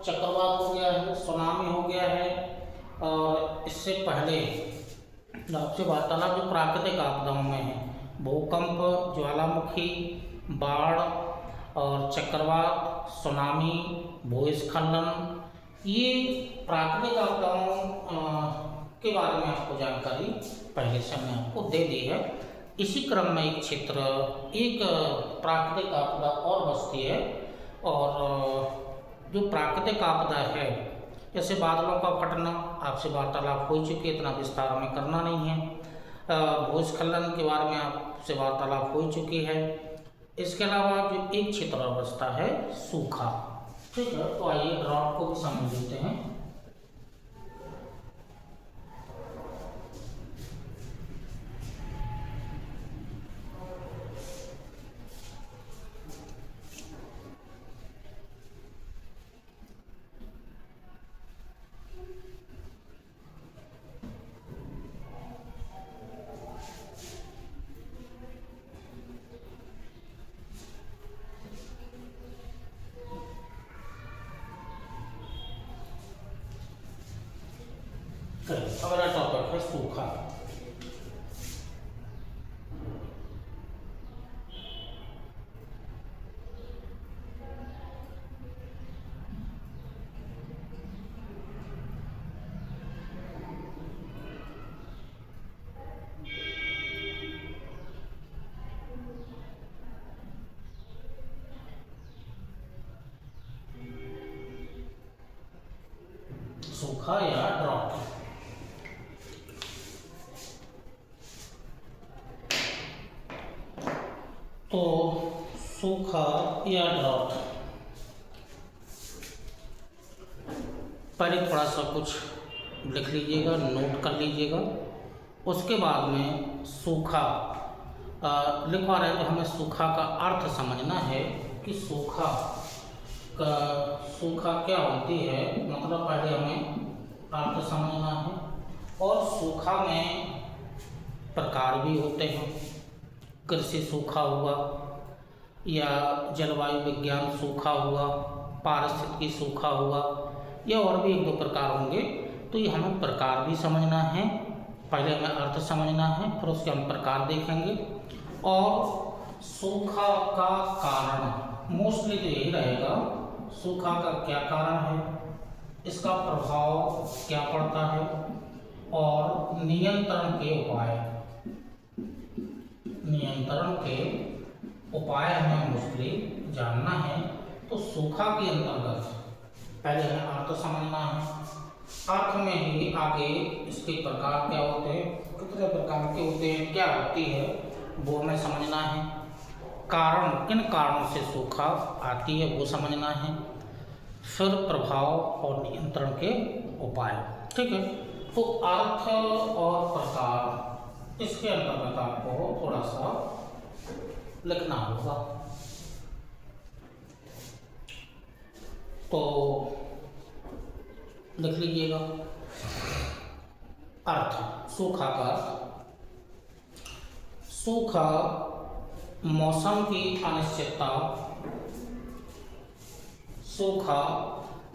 चक्रवात हो गया है, सुनामी हो गया है, और इससे पहले आपसे वार्तालाप जो प्राकृतिक आपदाओं में है, भूकंप, ज्वालामुखी, बाढ़ और चक्रवात, सुनामी, भूस्खलन, ये प्राकृतिक आपदाओं के बारे में आपको जानकारी पहले से हमने आपको दे दी है। इसी क्रम में एक क्षेत्र, एक प्राकृतिक आपदा और बचती है, और जो प्राकृतिक आपदा है, जैसे बादलों का फटना, आपसे वार्तालाप हो चुकी है, इतना विस्तार में करना नहीं है। भूस्खलन के बारे में आपसे वार्तालाप हो चुकी है। इसके अलावा जो एक क्षेत्र और बचता है, सूखा। ठीक है, तो आइए ड्रॉट को भी समझ लेते हैं। अगला टॉपिक है सूखा। सूखा या ड्रॉट। तो सूखा या ड्रॉट, पहले थोड़ा सा कुछ लिख लीजिएगा, नोट कर लीजिएगा। उसके बाद में सूखा लिखवा रहे तो हमें सूखा का अर्थ समझना है कि सूखा क्या होती है, मतलब पहले हमें अर्थ समझना है। और सूखा में प्रकार भी होते हैं, कृषि सूखा हुआ, या जलवायु विज्ञान सूखा हुआ, पारिस्थितिकी सूखा हुआ, या और भी एक दो प्रकार होंगे। तो ये हमें प्रकार भी समझना है, पहले हमें अर्थ समझना है, फिर उसके हम प्रकार देखेंगे। और सूखा का कारण मोस्टली तो यही रहेगा, सूखा का क्या कारण है, इसका प्रभाव क्या पड़ता है, और नियंत्रण के उपाय हमें मोस्टली जानना है। तो सूखा के अंतर्गत पहले हमें अर्थ समझना है, अर्थ में ही आगे इसके प्रकार क्या होते हैं, कितने प्रकार के होते हैं, क्या होती है, वो हमें समझना है। कारण, किन कारणों से सूखा आती है, वो समझना है। फिर प्रभाव और नियंत्रण के उपाय। ठीक है, तो अर्थ और प्रकार, इसके अंतर्गत आपको थोड़ा सा लिखना होगा। तो लिख लीजिएगा। अर्थ, सूखा का अर्थ, सूखा मौसम की अनिश्चितता, सूखा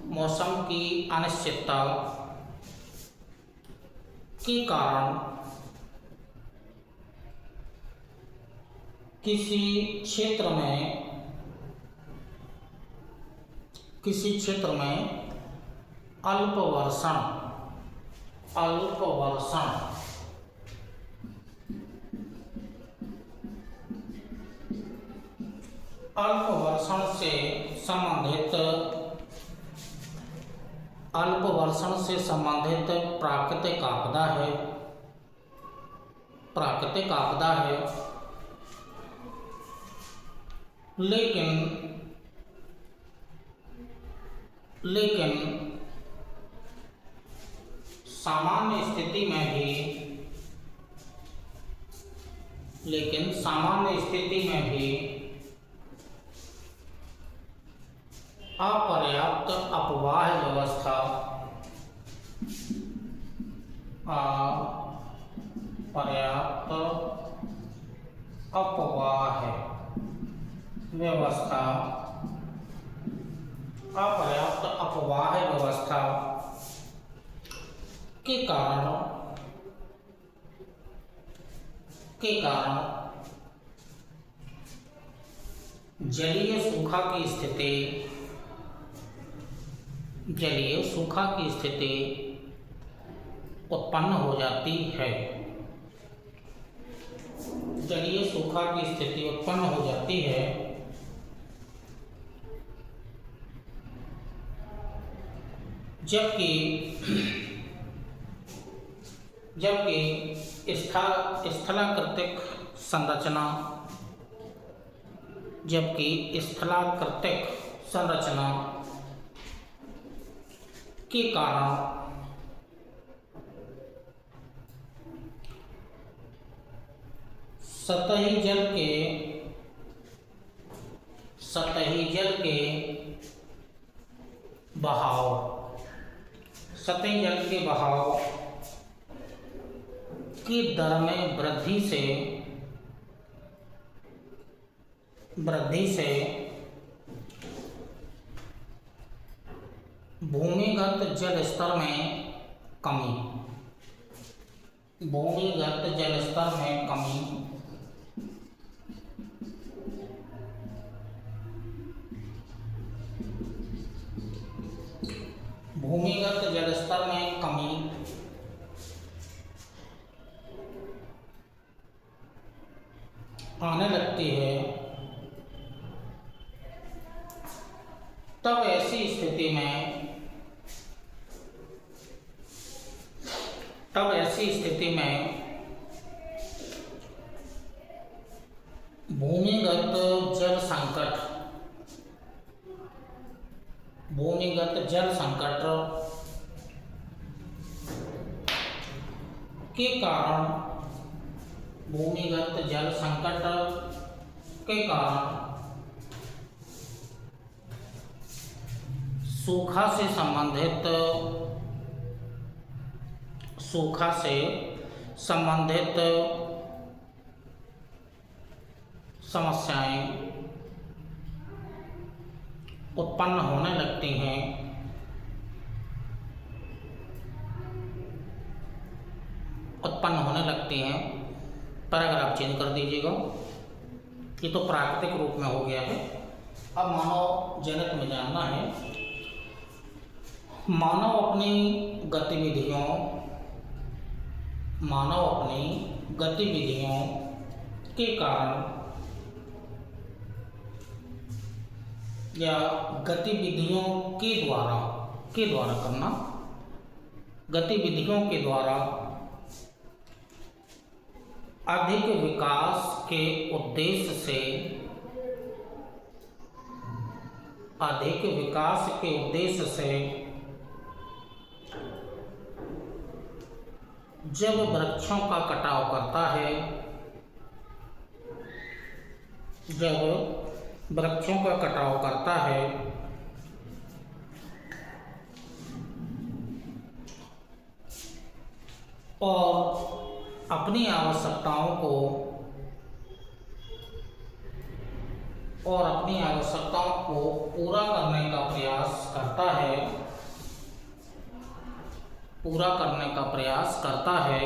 मौसम की अनिश्चितता के कारण किसी क्षेत्र में अल्प वर्षण से संबंधित प्राकृतिक आपदा है, लेकिन सामान्य स्थिति में भी अपर्याप्त अपवाह व्यवस्था अपर्याप्त अपवाह व्यवस्था, अपर्याप्त अपवाह व्यवस्था के कारण जलीय सूखा की स्थिति उत्पन्न हो जाती है। जलीय सूखा की स्थिति उत्पन्न हो जाती है। जबकि स्थलाकृतिक संरचना के कारण सतही जल के बहाव की दर में वृद्धि से भूमिगत जल स्तर में कमी, भूमिगत जल स्तर में कमी आने लगती है। तब ऐसी स्थिति में भूमिगत जल संकट के कारण सूखा से संबंधित समस्याएं उत्पन्न होने लगती हैं। पैराग्राफ चेंज कर दीजिएगा। ये तो प्राकृतिक रूप में हो गया है। अब मानव जनित में जानना है। मानव अपनी गतिविधियों के कारण या गतिविधियों के द्वारा अधिक विकास के उद्देश्य से जब वृक्षों का कटाव करता है और अपनी आवश्यकताओं को पूरा करने का प्रयास करता है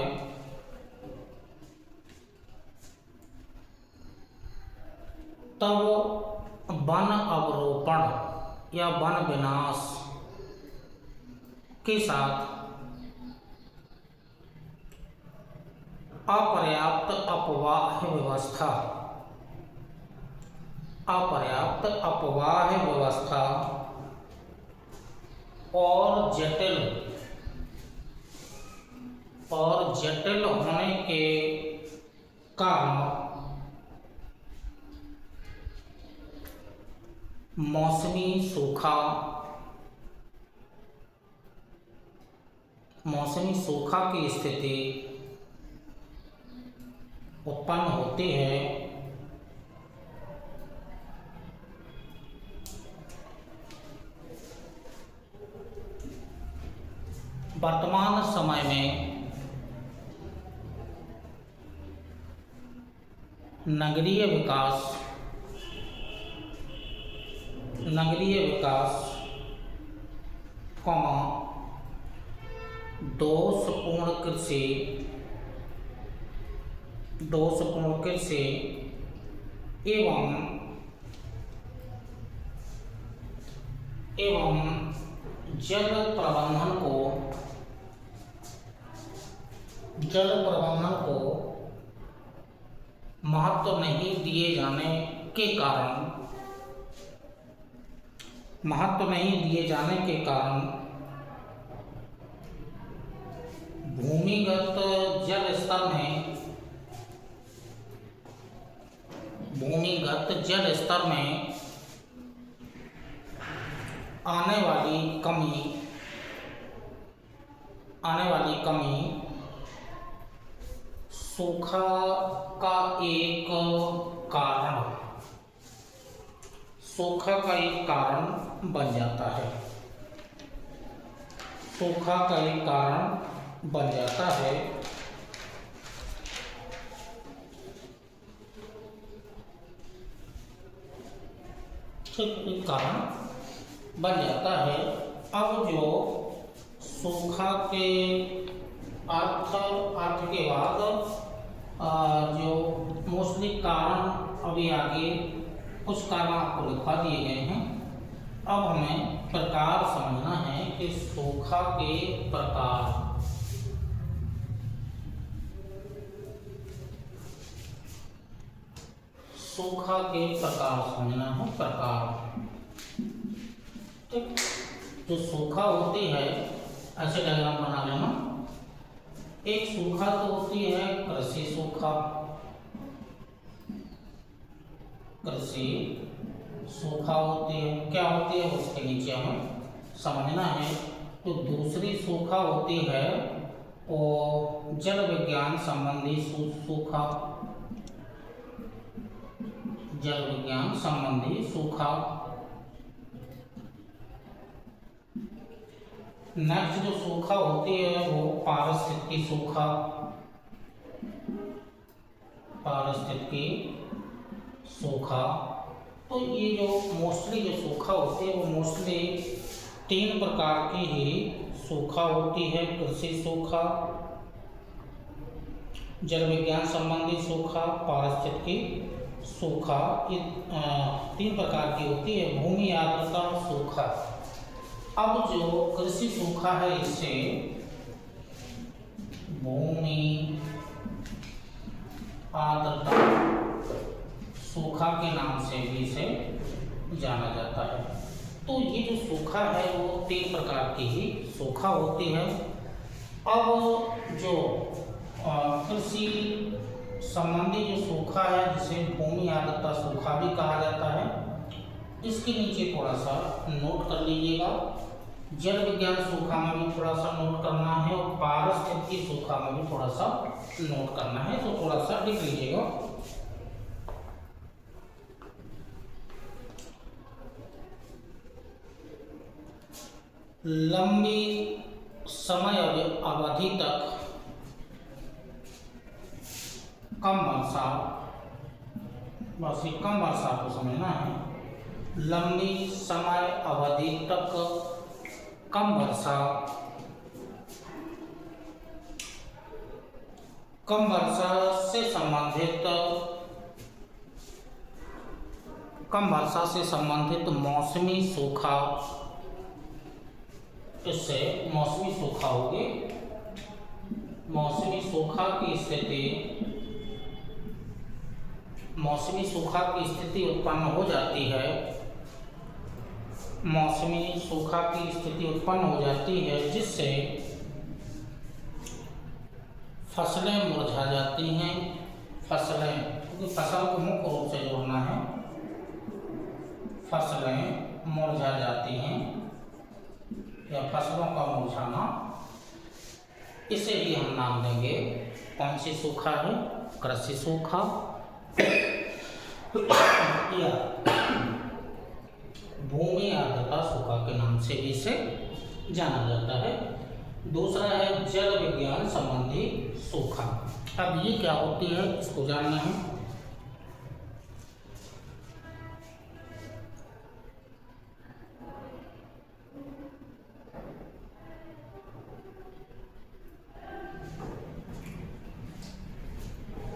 तब वन अवरोपण या वन विनाश के साथ अपर्याप्त अपवाह व्यवस्था और जटिल होने के कारण मौसमी सूखा की स्थिति उत्पन्न होती है। वर्तमान समय में नगरीय विकास, नगरीय विकास, दोषपूर्ण कृषि, दोषपूर्ण कृषि एवं जल प्रबंधन को, जल प्रबंधन को महत्व नहीं दिए जाने के कारण, महत्व नहीं दिए जाने के कारण भूमिगत जल स्तर में, भूमिगत जल स्तर में आने वाली कमी सूखा का एक कारण, सूखा का एक कारण बन जाता है, सूखा का एक कारण बन जाता है। एक कारण बन जाता है। अब जो सूखा के अर्थ के बाद जो मोस्टली कारण अभी आगे कुछ कारण आपको लिखवा दिए गए हैं। अब हमें प्रकार समझना है कि सूखा के प्रकार, सूखा के प्रकार समझना है, प्रकार। ठीक, जो सूखा होती है ऐसे डायग्राम बना लेना। एक सूखा तो होती है कृषि सूखा, कृषि सूखा होती है, क्या होती है उसके नीचे हमें समझना है। तो दूसरी सूखा होती है वो जल विज्ञान संबंधी सूखा, जल विज्ञान संबंधी सूखा। नेक्स्ट जो सूखा होती है वो पारिस्थितिकी सूखा, पारिस्थितिकी सूखा। तो ये जो मोस्टली जो सूखा होती है वो मोस्टली 3 प्रकार की ही सूखा होती है। कृषि सूखा, जल विज्ञान संबंधी सूखा, पारिस्थितिकी सूखा, ये 3 प्रकार की होती है। भूमि आर्द्रता सूखा। अब जो कृषि सूखा है इसे भूमि आर्द्रता सूखा के नाम से भी इसे जाना जाता है। तो ये जो सूखा है वो 3 प्रकार की ही सूखा होती है। अब जो कृषि संबंधी जो सूखा है जिसे भूमि आर्द्रता सूखा भी कहा जाता है, इसके नीचे थोड़ा सा नोट कर लीजिएगा। जल विज्ञान सूखा में भी थोड़ा सा नोट करना है और पारिस्थितिकी सूखा में भी थोड़ा सा नोट करना है, तो थोड़ा सा लिख लीजिएगा। लंबी समय अवधि तक कम वर्षा, बस ये कम वर्षा को समझना है। लंबी समय अवधि तक कम वर्षा, कम वर्षा से संबंधित, कम वर्षा से संबंधित मौसमी सूखा, इससे मौसमी सूखा होगी। मौसमी सूखा की स्थिति, मौसमी सूखा की स्थिति उत्पन्न हो जाती है, मौसमी सूखा की स्थिति उत्पन्न हो जाती है जिससे फसलें मुरझा जाती हैं। फसलें, क्योंकि फसल को मुख्य रूप से जोड़ना है, फसलें मुरझा जाती हैं या फसलों का मुरझाना, इसे भी हम नाम देंगे कौन सी सूखा है? कृषि सूखा या भूमि आर्द्रता सूखा के नाम से भी इसे जाना जाता है। दूसरा है जल विज्ञान संबंधी सूखा। अब ये क्या होती है इसको जानना है।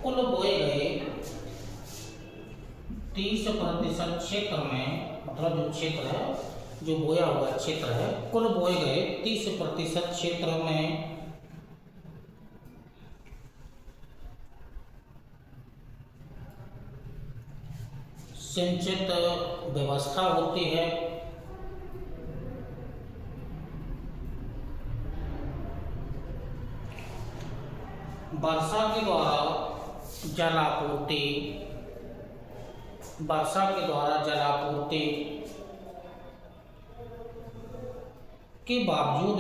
कुल बोए गए 30% क्षेत्र में, मतलब जो क्षेत्र है, जो बोया हुआ क्षेत्र है, कुल बोए गए 30% क्षेत्र में सिंचित व्यवस्था होती है। वर्षा के द्वारा जलापूर्ति, वर्षा के द्वारा जलापूर्ति के बावजूद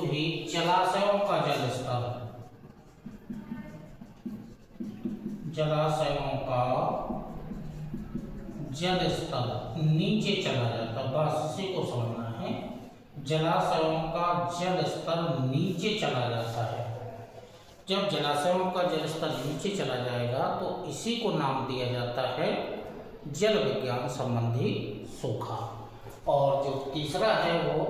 भी जलाशयों का जल स्तर नीचे चला जाता, बस इसी को समझना है। जलाशयों का जल स्तर नीचे चला जाता है। जब जलाशयों का जल स्तर नीचे चला जाएगा तो इसी को नाम दिया जाता है जल विज्ञान संबंधी सूखा। और जो तीसरा है वो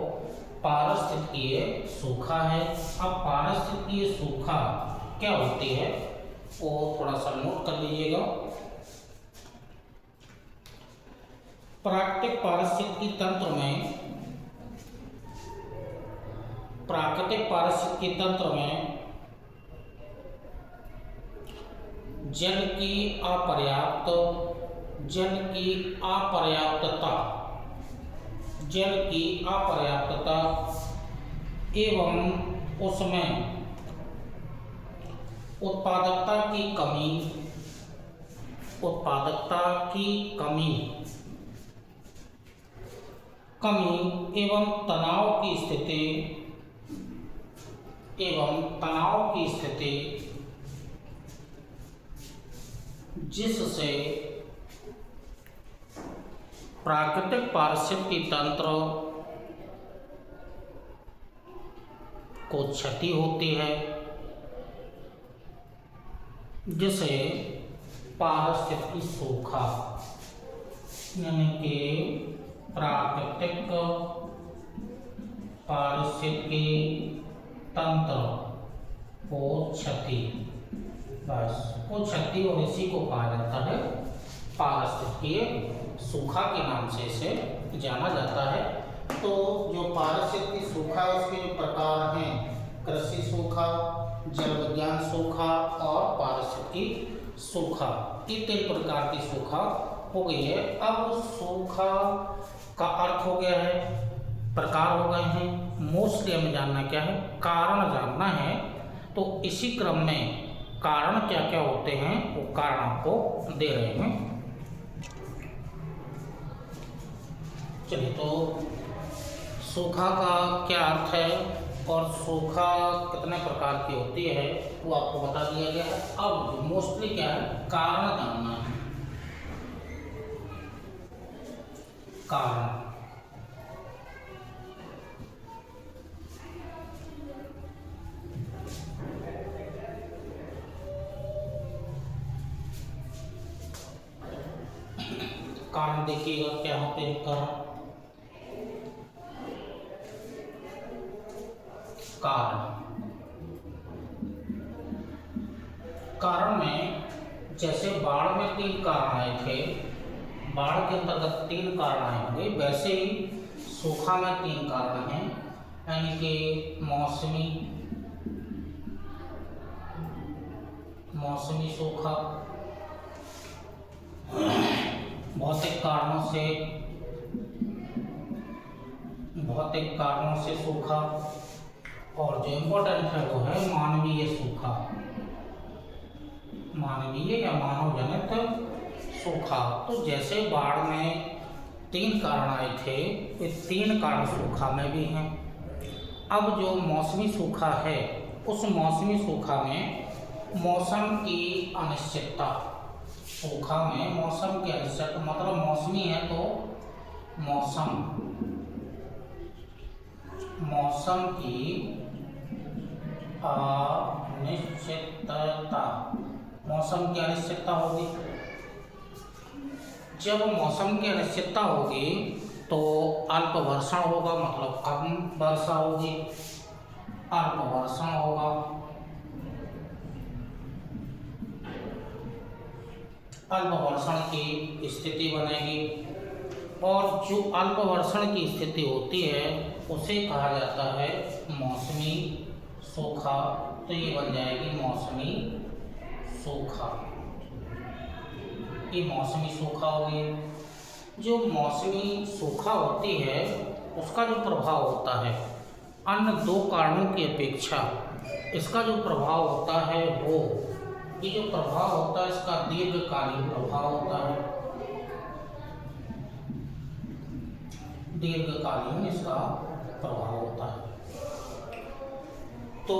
पारिस्थितिकीय सूखा है। अब पारिस्थितिकीय सूखा क्या होती है वो थोड़ा सा नोट कर लीजिएगा। प्राकृतिक पारिस्थितिकी तंत्र में जल की अपर्याप्तता एवं उसमें उत्पादकता की कमी एवं तनाव की स्थिति जिससे प्राकृतिक पारिस्थितिकी तंत्र को क्षति होती है, जिसे पारिस्थितिकी सूखा यानी कि प्राकृतिक पारिस्थितिकी तंत्र को क्षति, बस को क्षति, और इसी को कहा जाता है पारिस्थितिकीय सूखा के नाम से इसे जाना जाता है। तो जो पारिस्थितिकी सूखा है उसके जो प्रकार हैं, कृषि सूखा, जल विज्ञान सूखा और पारिस्थितिकी सूखा, ये 3 प्रकार की सूखा हो गई है। अब सूखा का अर्थ हो गया है, प्रकार हो गए हैं, मोस्टली हमें जानना क्या है, कारण जानना है। तो इसी क्रम में कारण क्या क्या होते हैं वो कारण आपको दे रहे हैं। चलिए, तो सूखा का क्या अर्थ है और सूखा कितने प्रकार की होती है वो आपको बता दिया गया है। अब मोस्टली क्या है, कारण जानना है। कारण देखिएगा क्या होते हैं कारण में जैसे बाढ़ में 3 कारण आए थे, बाढ़ के अंतर्गत 3 कारण आए होंगे, वैसे ही सूखा में 3 कारण हैं, यानी कि मौसमी सूखा, भौतिक कारणों से सूखा, और जो इम्पोर्टेंट है वो है मानवीय सूखा, मानवीय या मानव जनित सूखा। तो जैसे बाढ़ में 3 कारण आए थे, ये 3 कारण सूखा में भी हैं। अब जो मौसमी सूखा है, उस मौसमी सूखा में मौसम की अनिश्चितता, सूखा में मौसम की अनिश्चितता, मतलब मौसमी है तो मौसम की अनिश्चितता, मौसम की अनिश्चितता होगी। जब मौसम की अनिश्चितता होगी तो अल्प वर्षा होगा, मतलब कम वर्षा होगी। अल्प वर्षण होगा। अल्प वर्षण की स्थिति बनेगी और जो अल्प वर्षण की स्थिति होती है उसे कहा जाता है मौसमी सूखा। तो ये बन जाएगी मौसमी सूखा, ये मौसमी सूखा हो गई। जो मौसमी सूखा होती है उसका जो प्रभाव होता है अन्य दो कारणों की अपेक्षा इसका जो प्रभाव होता है वो, ये जो प्रभाव होता है इसका दीर्घकालीन प्रभाव होता है। दीर्घकालीन इसका प्रभाव होता है। तो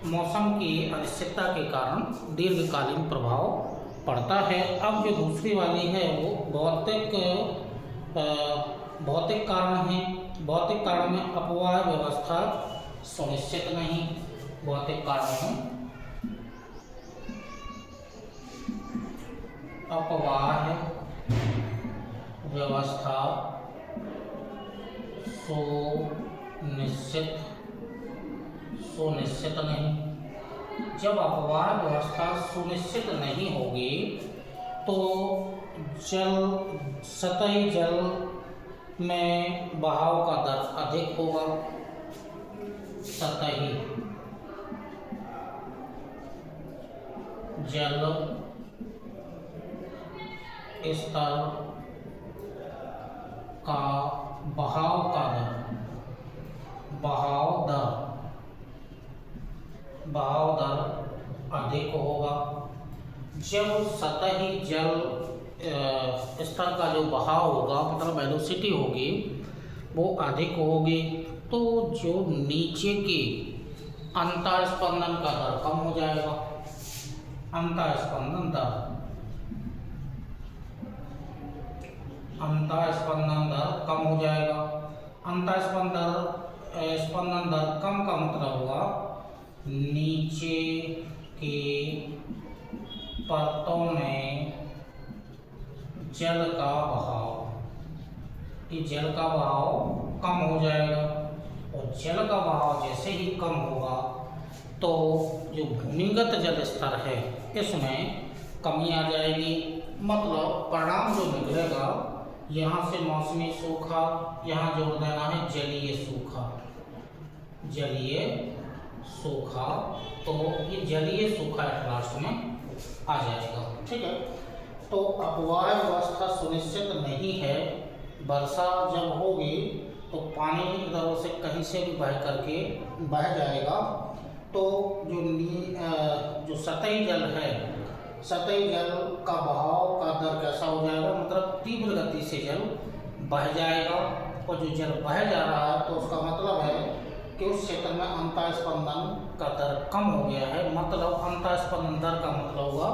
मौसम की अनिश्चितता के कारण दीर्घकालीन प्रभाव पड़ता है। अब जो दूसरी वाली है वो भौतिक कारण है। भौतिक कारण में अपवाह व्यवस्था सुनिश्चित नहीं। भौतिक कारण में अपवाह व्यवस्था सुनिश्चित नहीं। जब अपवाह व्यवस्था सुनिश्चित नहीं होगी तो सतही जल में बहाव का दर अधिक होगा। सतही जल स्तर का बहाव दर अधिक होगा। जब सतही जल स्तर का जो बहाव होगा मतलब वेलोसिटी होगी वो अधिक होगी तो जो नीचे की अंतर स्पंदन का दर कम हो जाएगा। अंतर स्पंदन दर कम हो जाएगा। अंतर स्पंदन दर कम का मतलब हुआ नीचे की परतों में जल का बहाव, ये जल का बहाव कम हो जाएगा और जल का बहाव जैसे ही कम होगा तो जो भूमिगत जल स्तर है इसमें कमी आ जाएगी। मतलब परिणाम जो निकलेगा यहाँ से मौसमी सूखा, यहाँ जोड़ देना है जलीय सूखा, तो ये जलीय सूखा लास्ट में आ जाएगा। ठीक है, तो अपवाह व्यवस्था सुनिश्चित नहीं है। वर्षा जब होगी तो पानी इधर से कहीं से भी बह जाएगा तो जो सतही जल है, सतही जल का बहाव का दर कैसा हो जाएगा, मतलब तीव्र गति से जल बह जाएगा और जो जल बह जा रहा है तो उसका मतलब है कि उस क्षेत्र में अंतर स्पंदन का दर कम हो गया है। मतलब अंतर स्पंदन दर का मतलब हुआ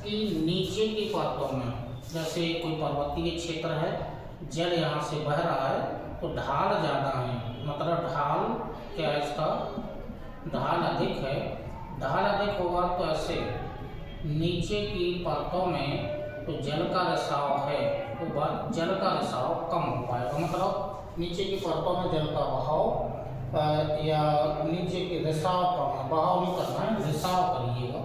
कि नीचे की परतों में, जैसे कोई पर्वतीय क्षेत्र है, जल यहाँ से बह रहा है तो ढाल ज़्यादा है, मतलब ढाल क्या है, इसका ढाल अधिक है। ढाल अधिक होगा तो ऐसे नीचे की परतों में तो जल का रिसाव है वो जल का रिसाव कम हो पाएगा। मतलब नीचे की परतों में जल का बहाव या नीचे के रिसाव कम है, बहाव नहीं करना है, रिसाव करिएगा,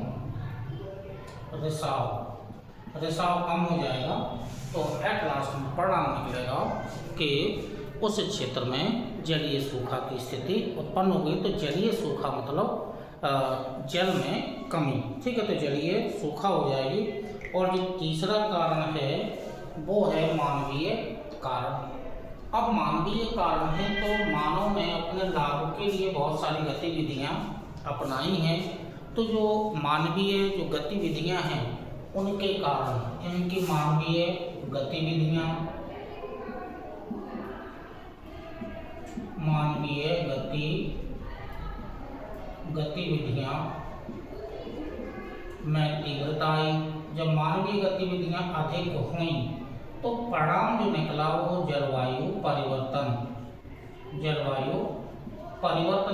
रिसाव कम हो जाएगा तो एट लास्ट में परिणाम निकलेगा कि उस क्षेत्र में जलीय सूखा की स्थिति उत्पन्न हो गई। तो जलीय सूखा मतलब जल में कमी। ठीक है, तो जलीय सूखा हो जाएगी। और जो तीसरा कारण है वो है मानवीय कारण। अब मानवीय कारण है तो मानव ने अपने लाभ के लिए बहुत सारी गतिविधियां अपनाई हैं। तो जो मानवीय जो गतिविधियां हैं उनके कारण, इनकी मानवीय गतिविधियां में तीव्रता आई। जब मानवीय गतिविधियां अधिक हुई तो परिणाम जो निकला वो जलवायु परिवर्तन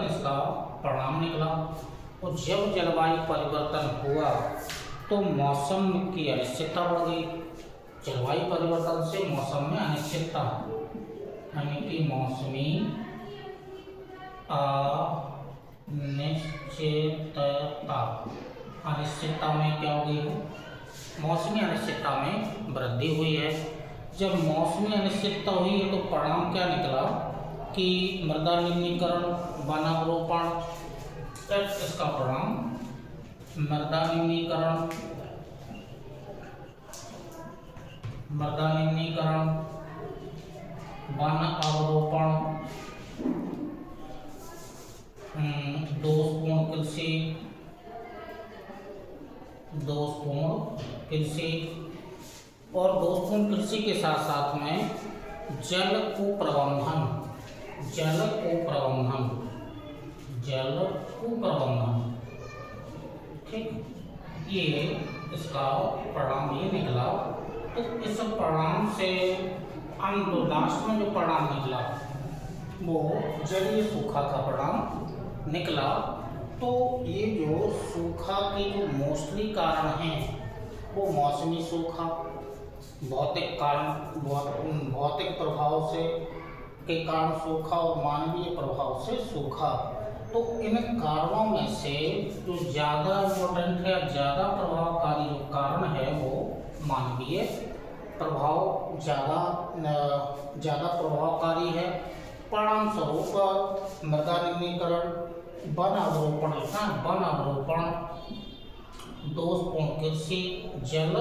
इसका परिणाम निकला। और जब जलवायु परिवर्तन हुआ तो मौसम की अनिश्चितता बढ़ गई। जलवायु परिवर्तन से मौसम में अनिश्चितता, यानी कि मौसमी निश्चितता, अनिश्चितता में क्या हो गई है, मौसमी अनिश्चितता में वृद्धि हुई है। जब मौसमी अनिश्चितता हुई है तो परिणाम क्या निकला कि मृदा निम्नीकरण, वनावरोपण, इसका परिणाम मृदा निम्नीकरण, वन अवरोपण, दोषपूर्ण कृषि और दोषपूर्ण कृषि के साथ साथ में जल कुप्रबंधन, ठीक, ये इसका परिणाम ये निकला। तो इस परिणाम से लास्ट में जो परिणाम निकला वो जलीय सूखा का परिणाम निकला। तो ये जो सूखा के जो मोस्टली कारण हैं वो मौसमी सूखा, भौतिक प्रभाव से के कारण सूखा और मानवीय प्रभाव से सूखा। तो इन कारणों में से जो ज़्यादा इम्पोर्टेंट है, ज़्यादा प्रभावकारी जो कारण है वो मानवीय प्रभाव ज़्यादा प्रभावकारी है। परिणाम स्वरूप मृदा निम्नीकरण, वन अवरोपण, दोषपूर्ण कृषि, जल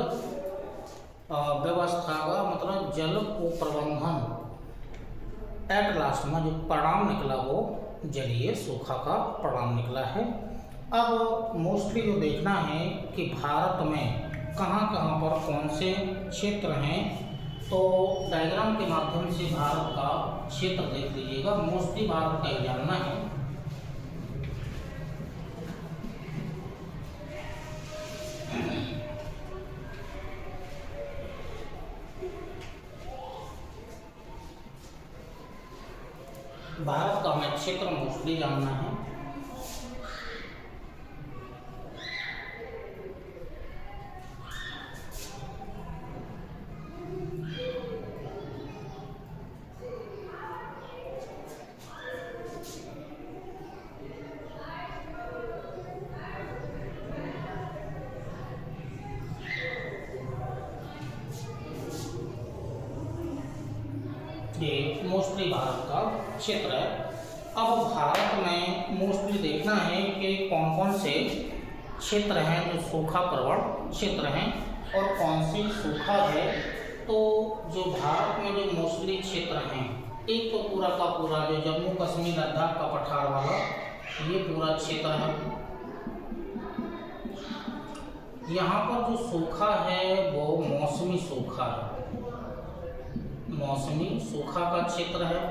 व्यवस्था का मतलब जल को प्रबंधन, एट लास्ट में जो परिणाम निकला वो जलीय सूखा का परिणाम निकला है। अब मोस्टली जो देखना है कि भारत में कहाँ पर कौन से क्षेत्र हैं, तो डायग्राम के माध्यम से भारत का क्षेत्र देख लीजिएगा। मोस्टली भारत का ही जानना है। भारत का हमें क्षेत्र मोस्टली जानना है। ये मोस्टली भारत का क्षेत्र है। अब भारत में मोस्टली देखना है कि कौन कौन से क्षेत्र हैं जो सूखा प्रवण क्षेत्र हैं और कौन से सूखा है। तो जो भारत में जो मोस्टली क्षेत्र हैं, एक तो पूरा का पूरा जो जम्मू कश्मीर लद्दाख का पठार वाला ये पूरा क्षेत्र है। यहाँ पर जो सूखा है वो मौसमी सूखा है, मौसमी सूखा का क्षेत्र है।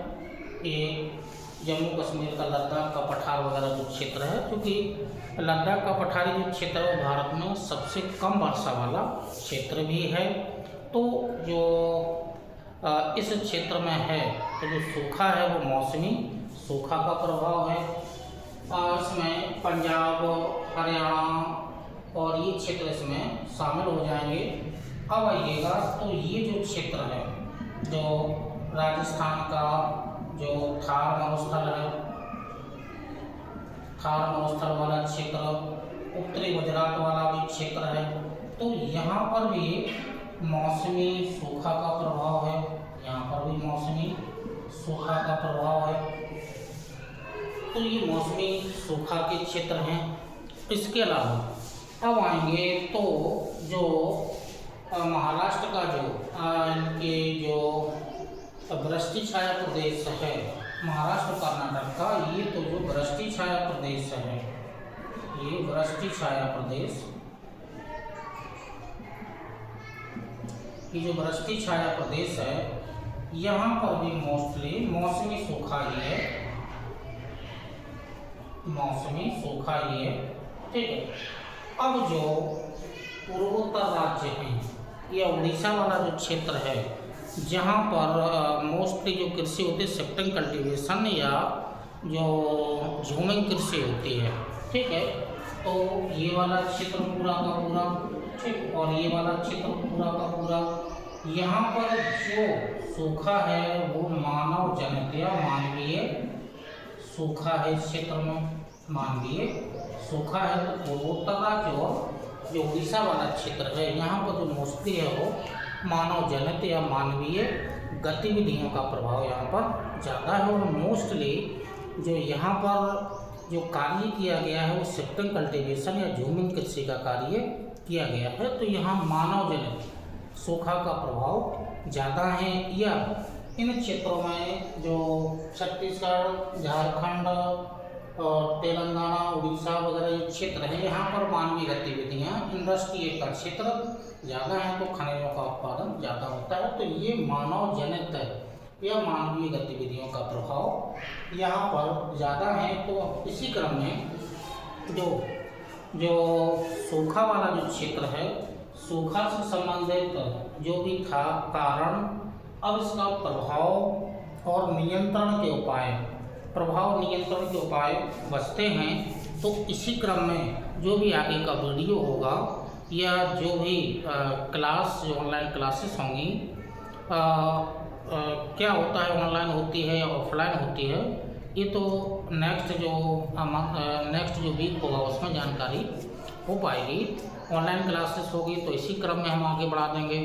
ये जम्मू कश्मीर का लद्दाख का पठार वगैरह जो क्षेत्र है, क्योंकि लद्दाख का पठारी जो क्षेत्र है वो भारत में सबसे कम वर्षा वाला क्षेत्र भी है। तो जो इस क्षेत्र में है तो जो सूखा है वो मौसमी सूखा का प्रभाव है। इसमें पंजाब, हरियाणा और ये क्षेत्र इसमें शामिल हो जाएंगे। अब आइएगा तो ये जो क्षेत्र है, जो राजस्थान का जो थार मरुस्थल है, थार मरुस्थल वाला क्षेत्र, उत्तरी गुजरात वाला भी क्षेत्र है, तो यहाँ पर भी मौसमी सूखा का प्रभाव है। यहाँ पर भी मौसमी सूखा का प्रभाव है। तो ये मौसमी सूखा के क्षेत्र हैं। इसके अलावा अब आएंगे तो जो महाराष्ट्र का जो इनके जो वृष्टि छाया प्रदेश है, महाराष्ट्र कर्नाटक का, ये तो जो वृष्टि छाया प्रदेश है, ये वृष्टि छाया प्रदेश, ये जो वृष्टि छाया प्रदेश है यहाँ पर भी मोस्टली मौसमी सूखा ही है, मौसमी सूखा ही है। ठीक है। अब जो पूर्वोत्तर राज्य हैं या उड़ीसा वाला जो क्षेत्र है जहाँ पर मोस्टली जो कृषि होती है शिफ्टिंग कल्टीवेशन या जो झूमिंग कृषि होती है, ठीक है, तो ये वाला क्षेत्र पूरा का पूरा, ठीक, और ये वाला क्षेत्र पूरा का पूरा, यहाँ पर जो सूखा है वो मानव जनित या मानवीय सूखा है इस क्षेत्र में, मानवीय सूखा है। तो पूर्वोत्तर राज्य और जो उड़ीसा वाला क्षेत्र है यहाँ पर जो मोस्टली है वो मानव जनित या मानवीय गतिविधियों का प्रभाव यहाँ पर ज़्यादा है। और मोस्टली जो यहाँ पर जो कार्य किया गया है वो शिफ्टिंग कल्टीवेशन या झूमिंग कृषि का कार्य किया गया है। तो यहाँ मानव जनित सूखा का प्रभाव ज़्यादा है। या इन क्षेत्रों में जो छत्तीसगढ़, झारखंड और तेलंगाना, उड़ीसा वगैरह जो क्षेत्र है यहाँ पर मानवीय गतिविधियाँ, इंडस्ट्री का क्षेत्र ज़्यादा है, तो खनिजों का उत्पादन ज़्यादा होता है। तो ये मानव जनित या मानवीय गतिविधियों का प्रभाव यहाँ पर ज़्यादा है। तो इसी क्रम में जो सूखा वाला जो क्षेत्र है, सूखा से संबंधित जो भी था कारण, अब इसका प्रभाव और नियंत्रण के उपाय, प्रभाव नियंत्रण के उपाय बचते हैं। तो इसी क्रम में जो भी आगे का वीडियो होगा या जो भी क्लास, जो ऑनलाइन क्लासेस होंगी, क्या होता है, ऑनलाइन होती है या ऑफलाइन होती है, ये तो नेक्स्ट जो वीक होगा उसमें जानकारी हो पाएगी। ऑनलाइन क्लासेस होगी तो इसी क्रम में हम आगे बढ़ा देंगे।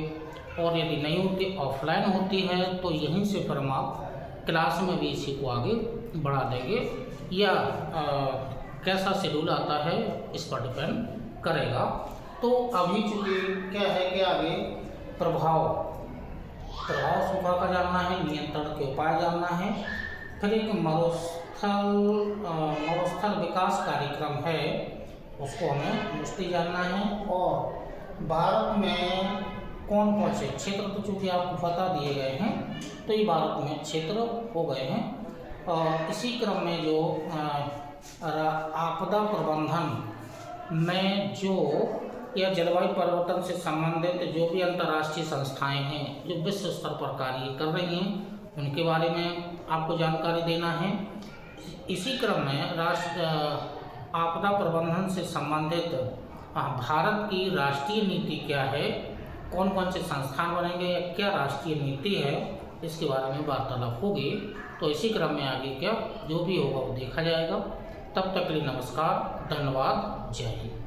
और यदि नहीं होती, ऑफलाइन होती है, तो यहीं से फिर हम आप क्लास में भी इसी को आगे बढ़ा देंगे। या कैसा शेड्यूल आता है इस पर डिपेंड करेगा। तो अभी चूँकि क्या है कि आगे प्रभाव सूखा का जानना है, नियंत्रण के उपाय जानना है, फिर एक मरुस्थल विकास कार्यक्रम है उसको हमें मुझे जानना है। और भारत में कौन कौन से क्षेत्र, तो चूँकि आपको बता दिए गए हैं, तो ये भारत में क्षेत्र हो गए हैं। और इसी क्रम में जो आपदा प्रबंधन में जो या जलवायु परिवर्तन से संबंधित जो भी अंतर्राष्ट्रीय संस्थाएं हैं जो विश्व स्तर पर कार्य कर रही हैं, उनके बारे में आपको जानकारी देना है। इसी क्रम में आपदा प्रबंधन से संबंधित भारत की राष्ट्रीय नीति क्या है, कौन कौन से संस्थान बनेंगे या क्या राष्ट्रीय नीति है, इसके बारे में वार्तालाप होगी। तो इसी क्रम में आगे क्या जो भी होगा वो देखा जाएगा। तब तक के लिए नमस्कार, धन्यवाद, जय हिंद।